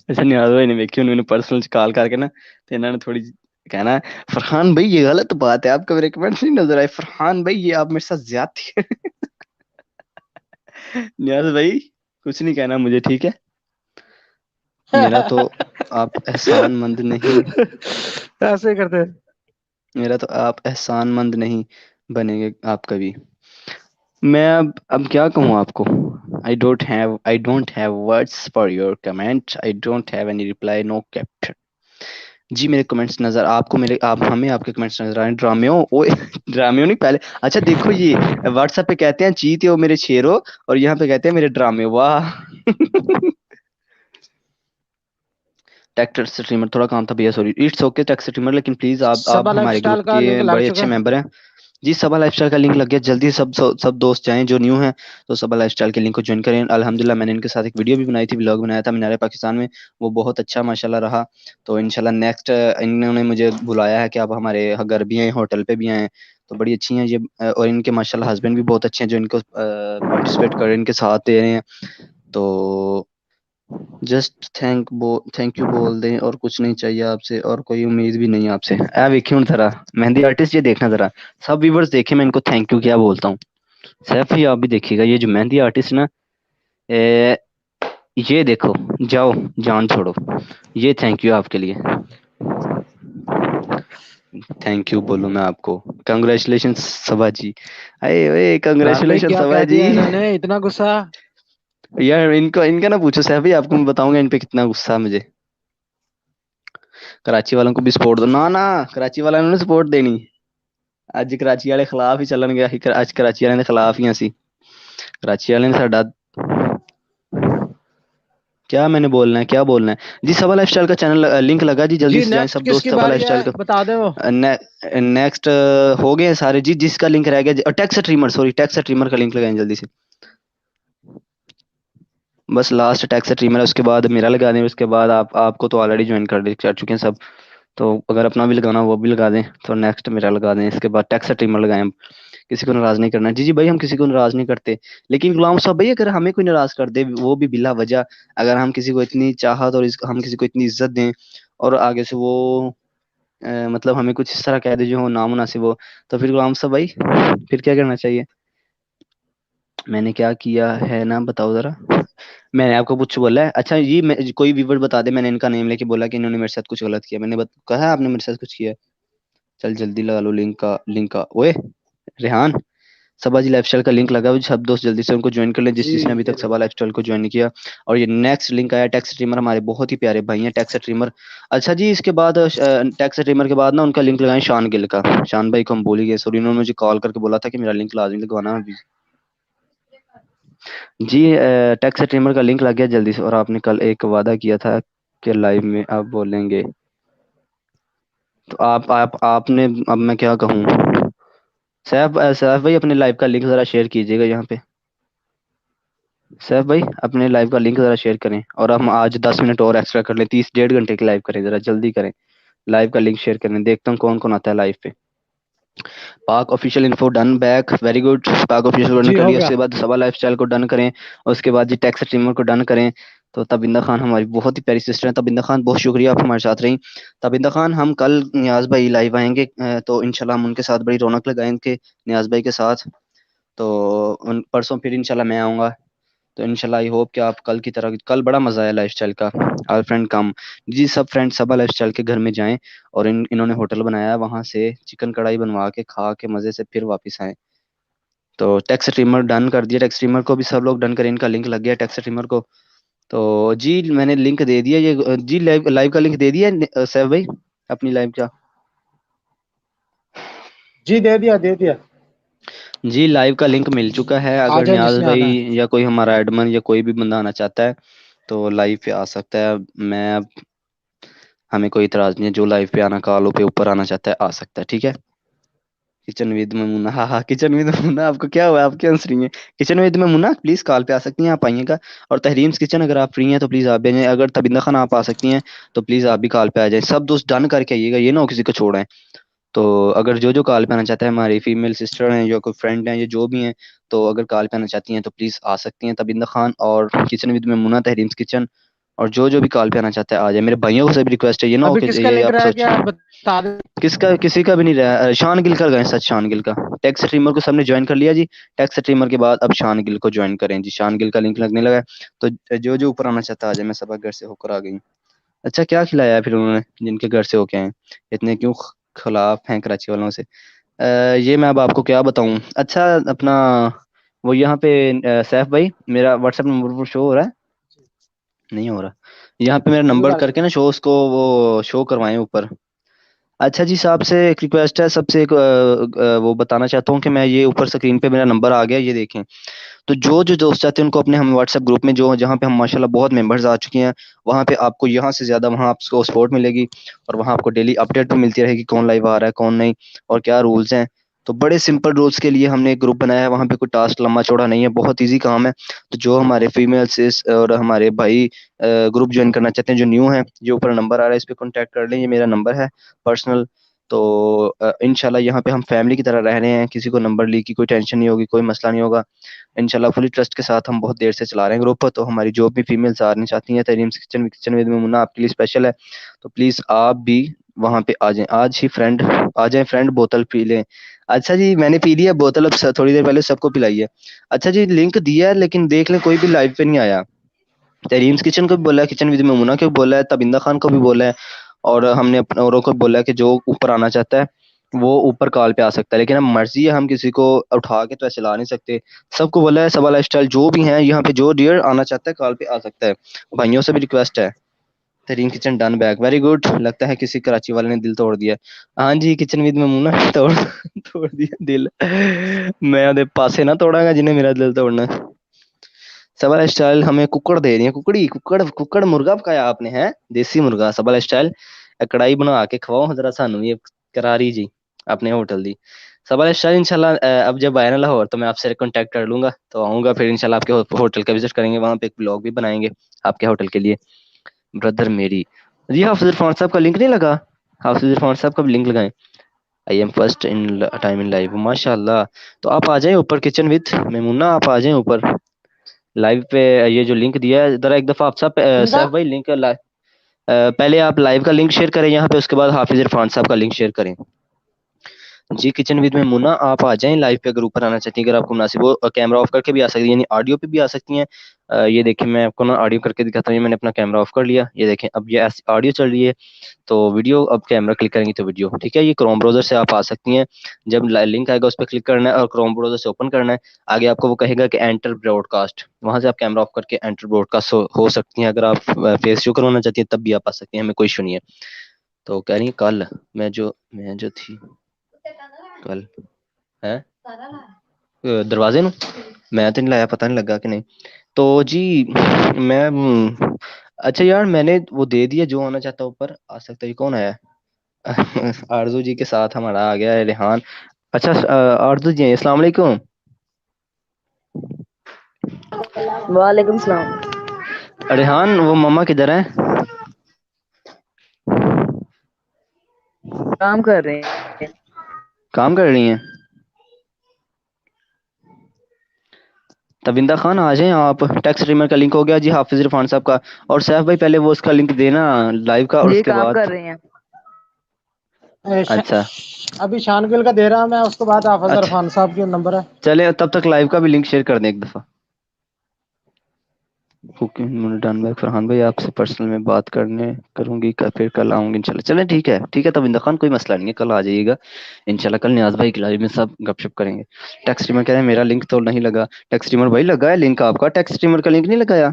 اچھا نیاز بھائی نے دیکھی, انہوں نے پرسنل کال کر کے نا تو انہوں نے تھوڑی کہنا ہے فرحان بھائی یہ غلط بات ہے, آپ کو ریکمنڈس نہیں نظر آئے. فرحان بھائی یہ آپ میرے ساتھ زیادتی ہے. نیاز بھائی کچھ نہیں کہنا مجھے, ٹھیک ہے. میرا تو آپ احسان مند نہیں, ایسے ہی کرتے ہیں. میرا تو آپ احسان مند نہیں بنیں گے آپ کبھی. میں اب کیا کہوں آپ کو. I don't have words for your comment. I don't have any reply. No caption. جی میرے کمنٹس نظر آپ کو میرے آپ ہمیں آپ کے کمنٹس نظر آ رہے ہیں ڈرامیوں ڈرامیوں نہیں پہلے. اچھا دیکھو یہ واٹس ایپ پہ کہتے ہیں چیتے ہو میرے شیرو اور یہاں پہ کہتے ہیں میرے ڈرامے. واہ ٹیکس اسٹریمر تھوڑا کام تھا بھیا sorry. It's okay tex streamer لیکن پلیز آپ سبا لائف ہمارے اسٹائل گروپ کا لنک کے لگ بڑے چکا اچھے ہے. ممبر ہیں. جی سبا لائف اسٹائل کا لنک لگ گیا جلدی سب دوست جائیں جو نیو ہیں تو سبا لائف اسٹائل کے لنک کو جوائن کریں. الحمدللہ میں نے ان کے ساتھ ایک ویڈیو بھی بنائی تھی ولاگ بنایا تھا مینار پاکستان میں وہ بہت اچھا ماشاءاللہ رہا. تو انشاءاللہ نیکسٹ انہوں نے مجھے بلایا ہے کہ آپ ہمارے گھر بھی آئیں ہوٹل پہ بھی آئیں تو بڑی اچھی ہیں یہ اور ان کے ماشاءاللہ ہسبینڈ بھی بہت اچھے ہیں جو ان کو پارٹیسپیٹ کر رہے ہیں ان کے ساتھ دے رہے ہیں. تو جسٹ تھینک یو بول دیں اور کچھ نہیں چاہیے آپ سے اور کوئی امید بھی نہیں آپ سے. ویکھی ہوں ذرا مہندی آرٹسٹ یہ دیکھنا ذرا سب ویورز دیکھیں میں ان کو تھینک یو کیا بولتا ہوں. سیف ہی آپ بھی دیکھیے گا یہ جو مہندی آرٹسٹ نا یہ دیکھو جاؤ جان چھوڑو یہ تھینک یو آپ کے لیے. تھینک یو بولوں میں آپ کو کنگریچولیشن سبا جی. سر بھائی کنگریچولیشن کیا سبا کہہ جی. دیا انہوں نے اتنا غصہ. یار ان کا نہ پوچھو سیف بھائی آپ کو میں بتاؤں گا ان پہ کتنا غصہ ہے مجھے. کراچی والوں کو بھی سپورٹ دو نہ کراچی والوں نے سپورٹ دینی. اج کراچی والے خلاف ہی چلن گیا اج کراچی والے کے خلاف ہی اسی کراچی والے نے ساڈا کیا میں نے بولنا ہے کیا بولنا ہے. جی سبا لائف اسٹائل کا چینل لنک لگا جی جلدی سے جائیں نیکسٹ سب کس دوست کی سبا لائف باری ہے اسٹائل کا. بتا دے وہ. نیکسٹ ہو گئے سارے جی جس کا لنک رہ گیا tex streamer sorry tex streamer کا لنک لگائیں جلدی سے. بس لاسٹ ٹیکس اسٹریمر ہے اس کے بعد میرا لگا دیں اس کے بعد آپ کو تو آلریڈی جوائن کر چکے ہیں سب. تو اگر اپنا بھی لگانا وہ بھی لگا دیں تو نیکسٹ میرا لگا دیں. اس کے بعد ٹیکس اسٹریمر لگائیں. کسی کو ناراض نہیں کرنا. جی بھائی ہم کسی کو ناراض نہیں کرتے لیکن غلام صاحب بھائی اگر ہمیں کوئی ناراض کر دے وہ بھی بلا وجہ اگر ہم کسی کو اتنی چاہت اور ہم کسی کو اتنی عزت دیں اور آگے سے وہ مطلب ہمیں کچھ اس طرح کہہ دے جو ہو نامناسب ہو تو پھر غلام صاحب بھائی پھر کیا کرنا چاہیے. میں نے کیا کیا ہے نا بتاؤ ذرا. میں نے آپ کو کچھ بولا ہے. اچھا یہ کوئی ویور بتا دے میں نے ان کا نیم لے کے بولا کہ انہوں نے میرے ساتھ کچھ غلط کیا. میں نے کہا ہے آپ نے میرے ساتھ کچھ کیا. چل جلدی لگا لو لنک کا اوئے ریحان سبا جی لائف اسٹائل کا لنک لگا سب دوست جلدی سے ان کو جوائن کر لیں جی جس نے ابھی یہ تک سبا رہی. لائف اسٹائل کو جوائن نہیں کیا. اور یہ نیکسٹ لنک آیا ٹیکس اسٹریمر ہمارے بہت ہی پیارے بھائی ہیں ٹیکس اسٹریمر. اچھا جی اس کے بعد ٹیکس اسٹریمر کے بعد نا ان کا لنک لگائیں شان گل کا. شان بھائی کو ہم بول ہی گئے سوری انہوں نے مجھے کال کر کے بولا تھا کہ میرا لنک لازمی لگوانا ہے. جی ٹیکس اسٹریمر کا لنک لگ گیا جلدی سے. اور آپ نے کل ایک وعدہ کیا تھا کہ لائیو میں آپ بولیں گے تو آپ نے اب میں کیا کہوں. سیف بھائی اپنے لائیو کا لنک ذرا شیئر کیجیے گا یہاں پہ. سیف بھائی اپنے لائیو کا لنک ذرا شیئر کریں اور ہم آج 10 منٹ اور ایکسٹرا کر لیں 30 ڈیڑھ گھنٹے کی لائیو کریں ذرا جلدی کریں. لائیو کا لنک شیئر کریں دیکھتا ہوں کون کون آتا ہے لائیو پہ. پاک official info done back very good. پاک آفیشیل ڈن جی کر ہو لیا. اس گیا. کے بعد سبا لائف اسٹائل کو ڈن کریں اور اس کے بعد جی ٹیکس اسٹریمر کو ڈن کریں. تو تبندہ خان ہماری بہت ہی پیاری سسٹر ہیں. تبندہ خان بہت شکریہ آپ ہمارے ساتھ رہیں. تبندہ خان ہم کل نیاز بھائی لائیو آئیں گے تو انشاءاللہ ہم ان کے ساتھ بڑی رونق لگائیں گے نیاز بھائی کے ساتھ. تو پرسوں پھر انشاءاللہ میں آؤں گا تو انشاءاللہ آئی ہوپ کہ آپ کل کی طرح کل بڑا مزہ آیا لائف اسٹائل کا. آل فرینڈ کم جی سب فرینڈ سبا لائف اسٹائل کے گھر میں جائیں اور انہوں نے ہوٹل بنایا ہے وہاں سے چکن کڑھائی بنوا کے کھا کے مزے سے پھر واپس آئیں. تو ٹیکس اسٹریمر ڈن کر دیا. ٹیکس اسٹریمر کو بھی سب لوگ ڈن کریں. ان کا لنک لگ گیا ٹیکس اسٹریمر کو. تو جی میں نے لنک دے دیا یہ جی لائیو کا لنک دے دیا سیف بھائی اپنی لائیو کا. جی دے دیا دے دیا. جی لائیو کا لنک مل چکا ہے. آ اگر جائیں جس نیاز نے آنا بھائی ہے. یا کوئی ہمارا ایڈمن یا کوئی بھی بندہ آنا چاہتا ہے تو لائیو پہ آ سکتا ہے. میں اب ہمیں کوئی اعتراض نہیں ہے جو لائیو پہ آنا کالوں پہ اوپر آنا چاہتا ہے آ سکتا ہے ٹھیک ہے. کچن ود میں منا ہاں کچن ود میں منا آپ کو کیا ہوا آپ کیا ہنس رہی ہیں. کچن ود میں منا پلیز کال پہ آ سکتی ہیں آپ آئیے گا. اور تحریمس کچن اگر آپ فری ہیں تو پلیز آپ بھی جائیں. اگر تبندہ خان آپ آ سکتی ہیں تو پلیز آپ بھی کال پہ آ جائیں. سب دوست ڈن کر کے آئیے گا یہ نہ ہو کسی کو چھوڑیں. تو اگر جو کال پہ آنا چاہتا ہے ہماری فیمیل سسٹر ہیں یا کوئی فرینڈ ہیں یا جو بھی ہیں تو اگر کال پہ آنا چاہتی ہیں تو پلیز آ سکتی ہیں. تبندہ خان اور کچن ود میں منا تحریمس کچن اور جو بھی کال پہ آنا چاہتا ہے آ جائے. میرے بھائیوں کو سے بھی ریکویسٹ ہے یہ نہ ہو ابھی کہ کس کا یہ لنک آپ رہ سوچ گیا بتا دیں. کس کا کسی کا بھی نہیں رہا. شان گل کا گئے سچ شان گل کا ٹیکس اسٹریمر کو سب نے جوائن کر لیا جی. ٹیکس اسٹریمر کے بعد اب شان گل کو جوائن کریں جی. شان گل کا لنک لگنے لگا تو جو اوپر آنا چاہتا ہے آ جائے. میں سبا گھر سے ہو کر آ گئی. اچھا کیا کھلایا ہے پھر انہوں نے جن کے گھر سے ہو کے ہیں اتنے کیوں خلاف ہیں کراچی والوں سے. یہ میں اب آپ کو کیا بتاؤں. اچھا اپنا وہ یہاں پہ سیف بھائی میرا واٹس ایپ نمبر پر شو ہو رہا ہے. نہیں ہو رہا. یہاں پہ میرا کوئی نمبر گل کر کے نا شو اس کو وہ شو کروائیں اوپر. اچھا جی صاحب سے ایک ریکویسٹ ہے سب سے وہ بتانا چاہتا ہوں کہ میں یہ اوپر اسکرین پہ میرا نمبر آ گیا, یہ دیکھیں. تو جو دوست چاہتے ہیں ان کو اپنے ہم واٹس ایپ گروپ میں جو جہاں پہ ہم ماشاءاللہ بہت ممبرز آ چکے ہیں, وہاں پہ آپ کو یہاں سے زیادہ وہاں آپ کو سپورٹ ملے گی, اور وہاں آپ کو ڈیلی اپڈیٹ بھی ملتی رہے گی کون لائیو آ رہا ہے کون نہیں اور کیا رولز ہیں. تو بڑے سمپل رولز کے لیے ہم نے ایک گروپ بنایا ہے, وہاں پہ کوئی ٹاسک لمبا چوڑا نہیں ہے, بہت ایزی کام ہے. تو جو ہمارے فیمیلس اور ہمارے بھائی گروپ جوائن کرنا چاہتے ہیں جو نیو ہیں, جو اوپر نمبر آ رہا ہے اس پہ کانٹیکٹ کر لیں, یہ میرا نمبر ہے پرسنل. تو انشاءاللہ یہاں پہ ہم فیملی کی طرح رہ رہے ہیں, کسی کو نمبر لی کی کوئی ٹینشن نہیں ہوگی, کوئی مسئلہ نہیں ہوگا. انشاءاللہ فلی ٹرسٹ کے ساتھ ہم بہت دیر سے چلا رہے ہیں گروپ. تو ہماری جو بھی فیمیلس آنا چاہتی ہیں تریم کچن ود میمونہ آپ کے لیے اسپیشل ہے. تو پلیز آپ بھی وہاں پہ آ جائیں, آج ہی فرینڈ آ جائیں, فرینڈ بوتل پی لیں. اچھا جی میں نے پی لیا بوتل, اب تھوڑی دیر پہلے سب کو پلائی ہے. اچھا جی لنک دیا ہے لیکن دیکھ لیں کوئی بھی لائیو پہ نہیں آیا. تریمس کچن کو بھی بولا ہے, کچن ود میمونہ کو بھی بولا ہے, تبندہ خان کو بھی بولا ہے, اور ہم نے اپنے اوروں کو بولا ہے کہ جو اوپر آنا چاہتا ہے وہ اوپر کال پہ آ سکتا ہے. لیکن اب مرضی ہے, ہم کسی کو اٹھا کے تو ایسے لا نہیں سکتے. سب کو بولا ہے سب لائف اسٹائل جو بھی ہیں یہاں پہ جو ڈیئر آنا چاہتا ہے کال پہ آ سکتا ہے. بھائیوں سے بھی ریکویسٹ ہے. Tehreem kitchen done back, very good. لگتا ہے کسی کراچی والے نے دل توڑ دیا. ہاں جی کچن ود میمونہ توڑ دیا دل. میں اودے پاسے نہ توڑاں گا جنہیں میرا دل توڑنا. سبا لائف اسٹائل ہمیں ککڑ دے رہی ہیں, ککڑ مرغا پکایا آپ نے, ہے دیسی مرغا. سبا لائف اسٹائل کڑائی بنا کے کھواؤ ذرا سانو بھی کراری جی اپنے ہوٹل دی. سبا لائف اسٹائل انشاءاللہ اب جب آیا نا لاہور تو میں آپ سے کانٹیکٹ کر لوں گا, تو آؤں گا پھر انشاءاللہ آپ کے ہوٹل کا وزٹ کریں گے, وہاں پہ ایک بلاگ بھی بنائیں گے آپ کے ہوٹل کے لیے. بردر میری جی حافظ عرفان صاحب کا لنک نہیں لگا, حافظ عرفان صاحب کا بھی لنک لگائیں. I am first in time in life, ماشاء اللہ. تو آپ آ جائیں اوپر کچن وتھ میمونہ, آپ آ جائیں اوپر لائیو پہ. یہ جو لنک دیا ہے ذرا ایک دفعہ آپ ان کا سیف بھائی لنک پہلے آپ لائیو کا لنک شیئر کریں یہاں پہ, اس کے بعد حافظ عرفان صاحب کا لنک شیئر کریں. جی کچن ود میمونہ آپ آ جائیں لائیو پہ, اگر اوپر آنا چاہتی ہیں, اگر آپ کو مناسب ہو کیمرہ آف کر کے بھی آ سکتی ہیں, یعنی آڈیو پہ بھی آ سکتی ہیں. یہ دیکھیں میں آپ کو نا آڈیو کر کے دکھاتا ہوں, یہ میں نے اپنا کیمرہ آف کر لیا, یہ دیکھیں اب یہ آڈیو چل رہی ہے تو ویڈیو اب کیمرہ کلک کریں گی تو ویڈیو, ٹھیک ہے. یہ کروم براؤزر سے آپ آ سکتی ہیں, جب لنک آئے گا اس پہ کلک کرنا ہے اور کروم براؤزر سے اوپن کرنا ہے. آگے آپ کو وہ کہے گا کہ انٹر براڈ کاسٹ, وہاں سے آپ کیمرہ آف کر کے انٹر براڈ کاسٹ ہو سکتی ہیں. اگر آپ فیس شو کروانا چاہتی ہیں تب بھی آپ آ سکتی ہیں, ہمیں کوئی ایشو نہیں ہے. تو کہہ رہی ہیں کل میں جو تھی کل ہے دروازے نو میں تو نہیں لایا, پتہ نہیں لگا کہ نہیں. تو جی میں اچھا یار میں نے وہ دے دیا, جو آنا چاہتا اوپر آ سکتا ہے. یہ کون آیا؟ آرزو جی کے ساتھ ہمارا آ گیا ہے ریحان. اچھا آرزو جی السلام علیکم. وعلیکم السلام. ریحان وہ مما کدھر ہیں؟ کام کر رہے ہیں. کام کر رہی ہیں. تبندہ خان آ جائیں آپ, ٹیکس ریمر کا لنک ہو گیا جی حافظ عرفان صاحب کا. اور سیف بھائی پہلے وہ اس کا لنک دینا لائیو کا, اور یہ اس کے کام بعد کر رہے ہیں. اچھا ابھی شان گل کا دے رہا میں, اس کے بعد حافظ اچھا عرفان صاحب کے نمبر ہے. چلے تب تک لائیو کا بھی لنک شیئر کر دیں ایک دفعہ. ڈن بائی فرحان بھائی آپ سے پرسنل میں بات کروں گی, پھر کل آؤں گی انشاءاللہ. چلیں ٹھیک ہے تبندہ خان کوئی مسئلہ نہیں ہے, کل آ جائیے گا انشاءاللہ. کل نیاز بھائی کی لائیو میں سب گپ شپ کریں گے. ٹیکس ٹریمر کہہ رہے ہیں میرا لنک تو نہیں لگا. ٹیکس ٹریمر بھائی لگا ہے لنک آپ کا, ٹیکس ٹریمر کا لنک نہیں لگایا.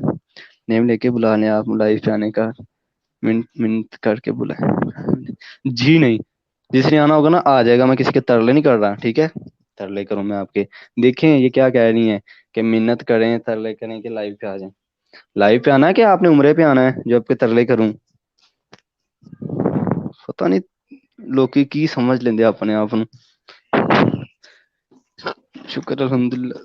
نیم لے کے بلا لیں آپ لائیو پہ آنے کا, منٹ کر کے بلائیں. جی نہیں, جس نے آنا ہوگا نا آ جائے گا, میں کسی کے ترلے نہیں کر رہا, ٹھیک ہے. ترلے کروں میں آپ کے, دیکھیں یہ کیا کہہ رہی ہیں کہ منت کریں ترلے کریں کہ لائیو پہ آ جائیں. لائیو پہ آنا ہے کہ آپ نے عمرے پہ آنا ہے جو آپ کے ترلے کروں؟ پتہ نہیں لوکی کی سمجھ لیندے اپنے آپ نو. شکر الحمدللہ.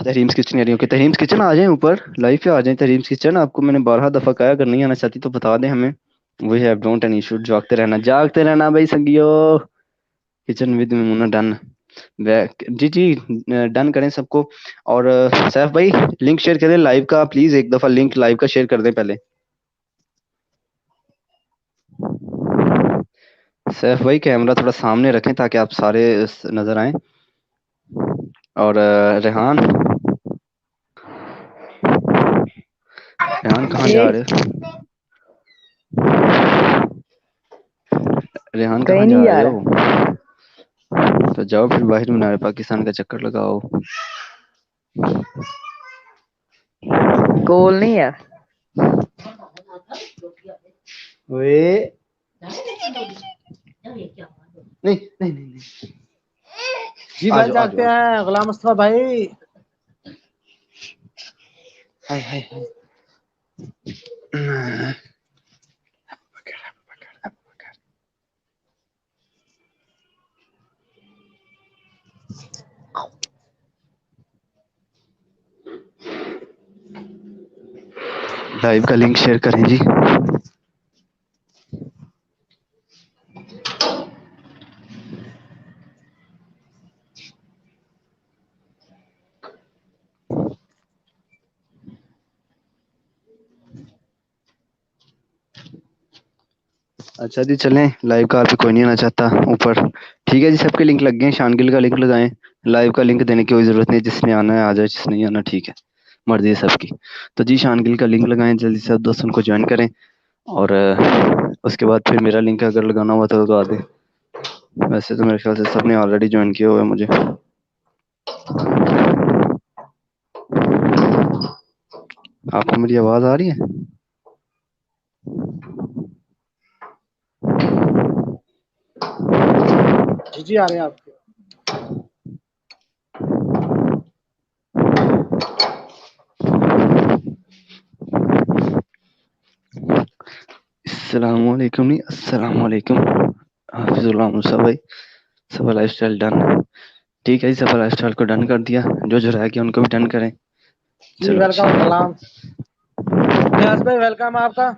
تحریمس کچن اوکے تحریمس کچن آ جائیں اوپر لائیو پہ آ جائیں. تحریمس کچن آپ کو میں نے 12 دفعہ کہا, اگر نہیں آنا چاہتی تو بتا دیں ہمیں. We have don't any issue, جاگتے رہنا بھائی سنگیو. Kitchen with Maimoona done. جی ڈن کریں سب کو. اور سیف بھائی لنک شیئر کریں لائیو کا پلیز, ایک دفعہ لنک لائیو کا شیئر کر دیں پہلے. سیف بھائی کیمرہ تھوڑا سامنے رکھیں تاکہ آپ سارے نظر آئیں. اور ریحان کہاں جی جا رہے ہو؟ ریحان کہیں کہاں نہیں جا رہے ہو؟ رہا. تو جاؤ پھر باہر مینار پاکستان کا چکر لگاؤ. کول نہیں ہے اوئے نہیں نہیں نہیں جی آ بھائی جاؤ جاگتے ہیں غلام مصطفیٰ بھائی. ہائے ہائے ہائے. لائیو کا لنک شیئر کریں جی. اچھا جی چلیں لائیو کا آپ کوئی نہیں آنا چاہتا اوپر. ٹھیک ہے جی سب کے لنک لگ گئے. شانگل کا لنک لگائیں. لائیو کا لنک دینے کی کوئی ضرورت نہیں. جس نے آنا ہے آ جائے, جس نہیں آنا ٹھیک ہے, مرضی ہے سب کی. تو جی شانگل کا لنک لگائیں جلدی سے, دوستوں کو جوائن کریں. اور اس کے بعد پھر میرا لنک اگر لگانا ہوا تو لگا دیں. ویسے تو میرے خیال سے سب نے آلریڈی جوائن کیا ہوا ہے مجھے. آپ کو میری آواز آ رہی ہے؟ جی جی آ رہے ہیں آپ کے. السلام علیکم. السلام علیکم حافظ اللہ موسیٰ بھائی. سب لائف اسٹائل ڈن. ٹھیک ہے جی سب لائف اسٹائل کو ڈن کر دیا. جو جو رہ گیا ان کو بھی ڈن کریں. جی چلو ویلکم اچھا. غلام نیاز بھائی, ویلکم آپ کا.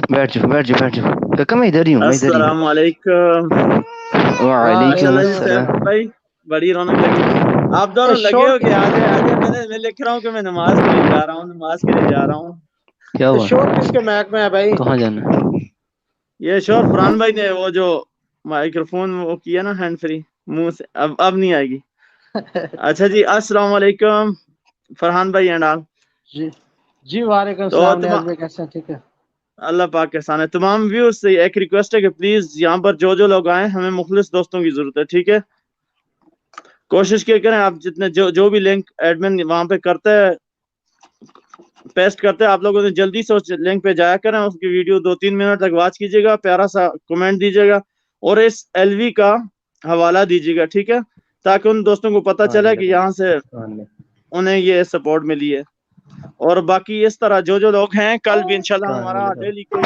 بیٹھ جاؤ بیٹھ جاؤ بیٹھ جاؤ. ککا میں ادھر ہی ہوں, میں ادھر ہی السلام ہوں. علیکم. وعلیکم وعلیکم ماشاءاللہ جی سیف السلام. بھائی, بڑی رونق لگی. آپ دونوں لگے ہو شور کہ آجے آجے. میں لکھ رہا ہوں کہ میں نماز کے لیے جا رہا ہوں, نماز کے لیے جا رہا ہوں. کیا ہوا؟ شور کس کے میک میں ہے بھائی؟ کہاں جانا ہے؟ یہ شور فرحان بھائی نے وہ جو مائکروفون وہ کیا نا ہینڈ فری منہ سے, اب نہیں آئے گی. اچھا جی السلام علیکم فرحان بھائی اینڈ آل. جی جی وعلیکم تو السلام نیاز بھائی, کیسے ہیں؟ ٹھیک ہے اللہ پاک کے سامنے تمام ویوز سے ایک ریکویسٹ ہے کہ پلیز یہاں پر جو لوگ آئیں, ہمیں مخلص دوستوں کی ضرورت ہے. ٹھیک ہے, کوشش کیا کریں آپ جتنے جو بھی لنک ایڈمن وہاں پہ کرتے ہیں پیسٹ کرتے ہیں, آپ لوگوں نے جلدی سے اس لنک پہ جایا کریں. اس کی ویڈیو 2-3 منٹ تک واچ کیجیے گا, پیارا سا کمنٹ دیجیے گا اور اس ایل وی کا حوالہ دیجیے گا. ٹھیک ہے, تاکہ ان دوستوں کو پتہ چلے کہ یہاں سے انہیں یہ سپورٹ ملی ہے. اور باقی اس طرح جو لوگ ہیں, کل بھی انشاءاللہ ہمارا ڈیلی کوئی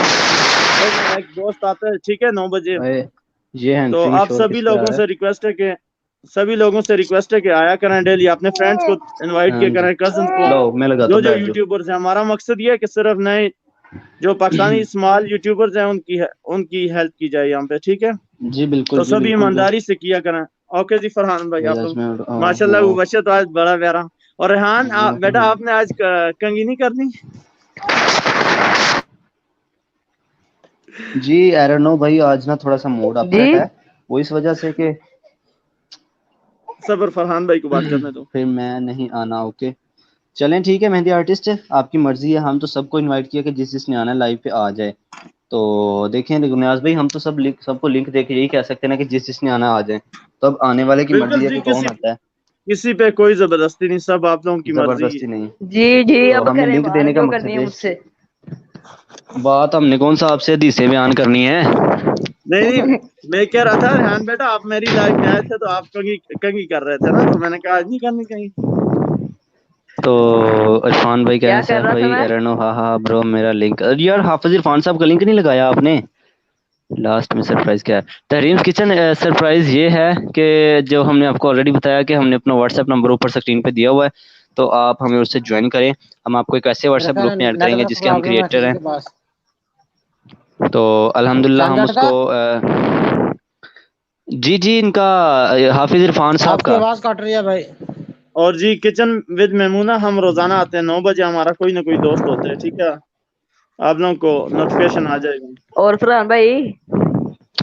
ایک دوست آتا ہے, ٹھیک ہے 9 بجے. یہ ہینڈ تو فری آپ شور سبھی کس کا لوگوں ہے؟ سے ریکویسٹ ہے کہ آیا کریں ڈیلی, اپنے فرینڈس کو انوائٹ ہاں کیا جی کریں, کزنس کو, لو میں لگاتا ہوں, جو بیٹھ جاؤ. یوٹیوبرز ہیں. ہمارا مقصد یہ ہے کہ صرف نئے جو پاکستانی اسمال یوٹیوبرز ہیں ان کی ہیلپ کی جائے یہاں پہ. ٹھیک ہے, جی بالکل تو جی سبھی بالکل. جو ایمانداری سے کیا کریں. اوکے جی فرحان بھائی, آپ لوگ ماشاءاللہ وہ وبشت آج بڑا پیارا. اور ریحان بیٹا آپ نے آج کنگھی نہیں کرنی؟ جی ایرنو بھائی آج نا تھوڑا سا موڈ اپ جی سیٹ ہے, وہ اس وجہ سے کہ صبر فرحان بھائی کو بات کرنے دو. پھر میں نہیں آنا. اوکے چلیں ٹھیک ہے. مہندی آرٹسٹ آپ کی مرضی ہے, ہم تو سب کو انوائٹ کیا کہ جس نے آنا ہے لائیو پہ آ جائے. تو دیکھیں نیاز بھائی, ہم تو سب کو لنک دے کے یہی کہہ سکتے ہیں نا کہ جس نے آنا آ جائے. تو اب آنے والے کی مرضی بالکل ہے جی, کہ کون آتا ہے. کسی پہ کوئی زبردستی نہیں, سب آپ لوگوں کی مرضی ہے. زبردستی نہیں. جی جی تو اب ہم نے کریں لنک دینے بات کا جو کرنی مقصد ہے ہے, مجھ سے. بات ہم نے کون سا آپ سے حدیثیں بیان کرنی ہے. نہیں میں کہہ رہا تھا ریحان بیٹا آپ میری لائف میں آئے تھے تو آپ کنگھی کر رہے تھے نا, تو میں نے کہا آج نہیں کرنی کہیں. تو عرفان بھائی کہہ کیا ہیں کر سیف رہا تھا بھائی میں؟ ایرنو ہاں برو میرا لنک یار حافظ عرفان صاحب کا لنک نہیں لگایا آپ نے لاسٹ میں. سرپرائز کیا ہے تحریم کچن؟ سرپرائز یہ ہے کہ جو ہم نے آپ کو آلریڈی بتایا کہ ہم نے اپنا واٹس ایپ نمبر اوپر اسکرین پہ دیا ہوا ہے, تو آپ ہمیں اس سے جوائن کریں. ہم آپ کو ایک ایسے واٹس میرا ایپ خیال ہے گروپ میں ایڈ نیٹ کریں گے ورک جس کے ہم پرابلم ہے کریٹر کسی ہیں. کے پاس. تو الحمدللہ ہم چاندٹ اس کا کو جی ان کا حافظ عرفان صاحب آپ کی کا. آواز کٹ رہی ہے بھائی. اور جی کچن ود میمونہ ہم روزانہ آتے ہیں 9 بجے, ہمارا کوئی نہ کوئی دوست ہوتے ہیں. ٹھیک ہے, آپ لوگوں کو نوٹیفیکیشن آ جائے گا. اور فرحان بھائی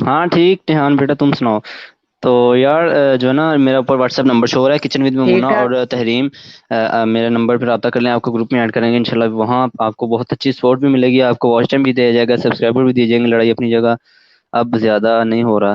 ہاں ٹھیک ٹھان بیٹا تم سناؤ. تو یار جو ہے نا میرا اوپر واٹس ایپ نمبر شو ہو رہا ہے کچن ود ٹھیک میمونہ ٹھاک. اور تحریم. میرے نمبر پہ رابطہ کر لیں, آپ کو گروپ میں ایڈ کریں گے انشاءاللہ. وہاں آپ کو بہت اچھی سپورٹ بھی ملے گی, آپ کو واچ ٹائم بھی دیا جائے گا, سبسکرائبر بھی دیے جائیں گے. لڑائی اپنی جگہ اب زیادہ نہیں ہو رہا,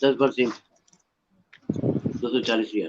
10% 240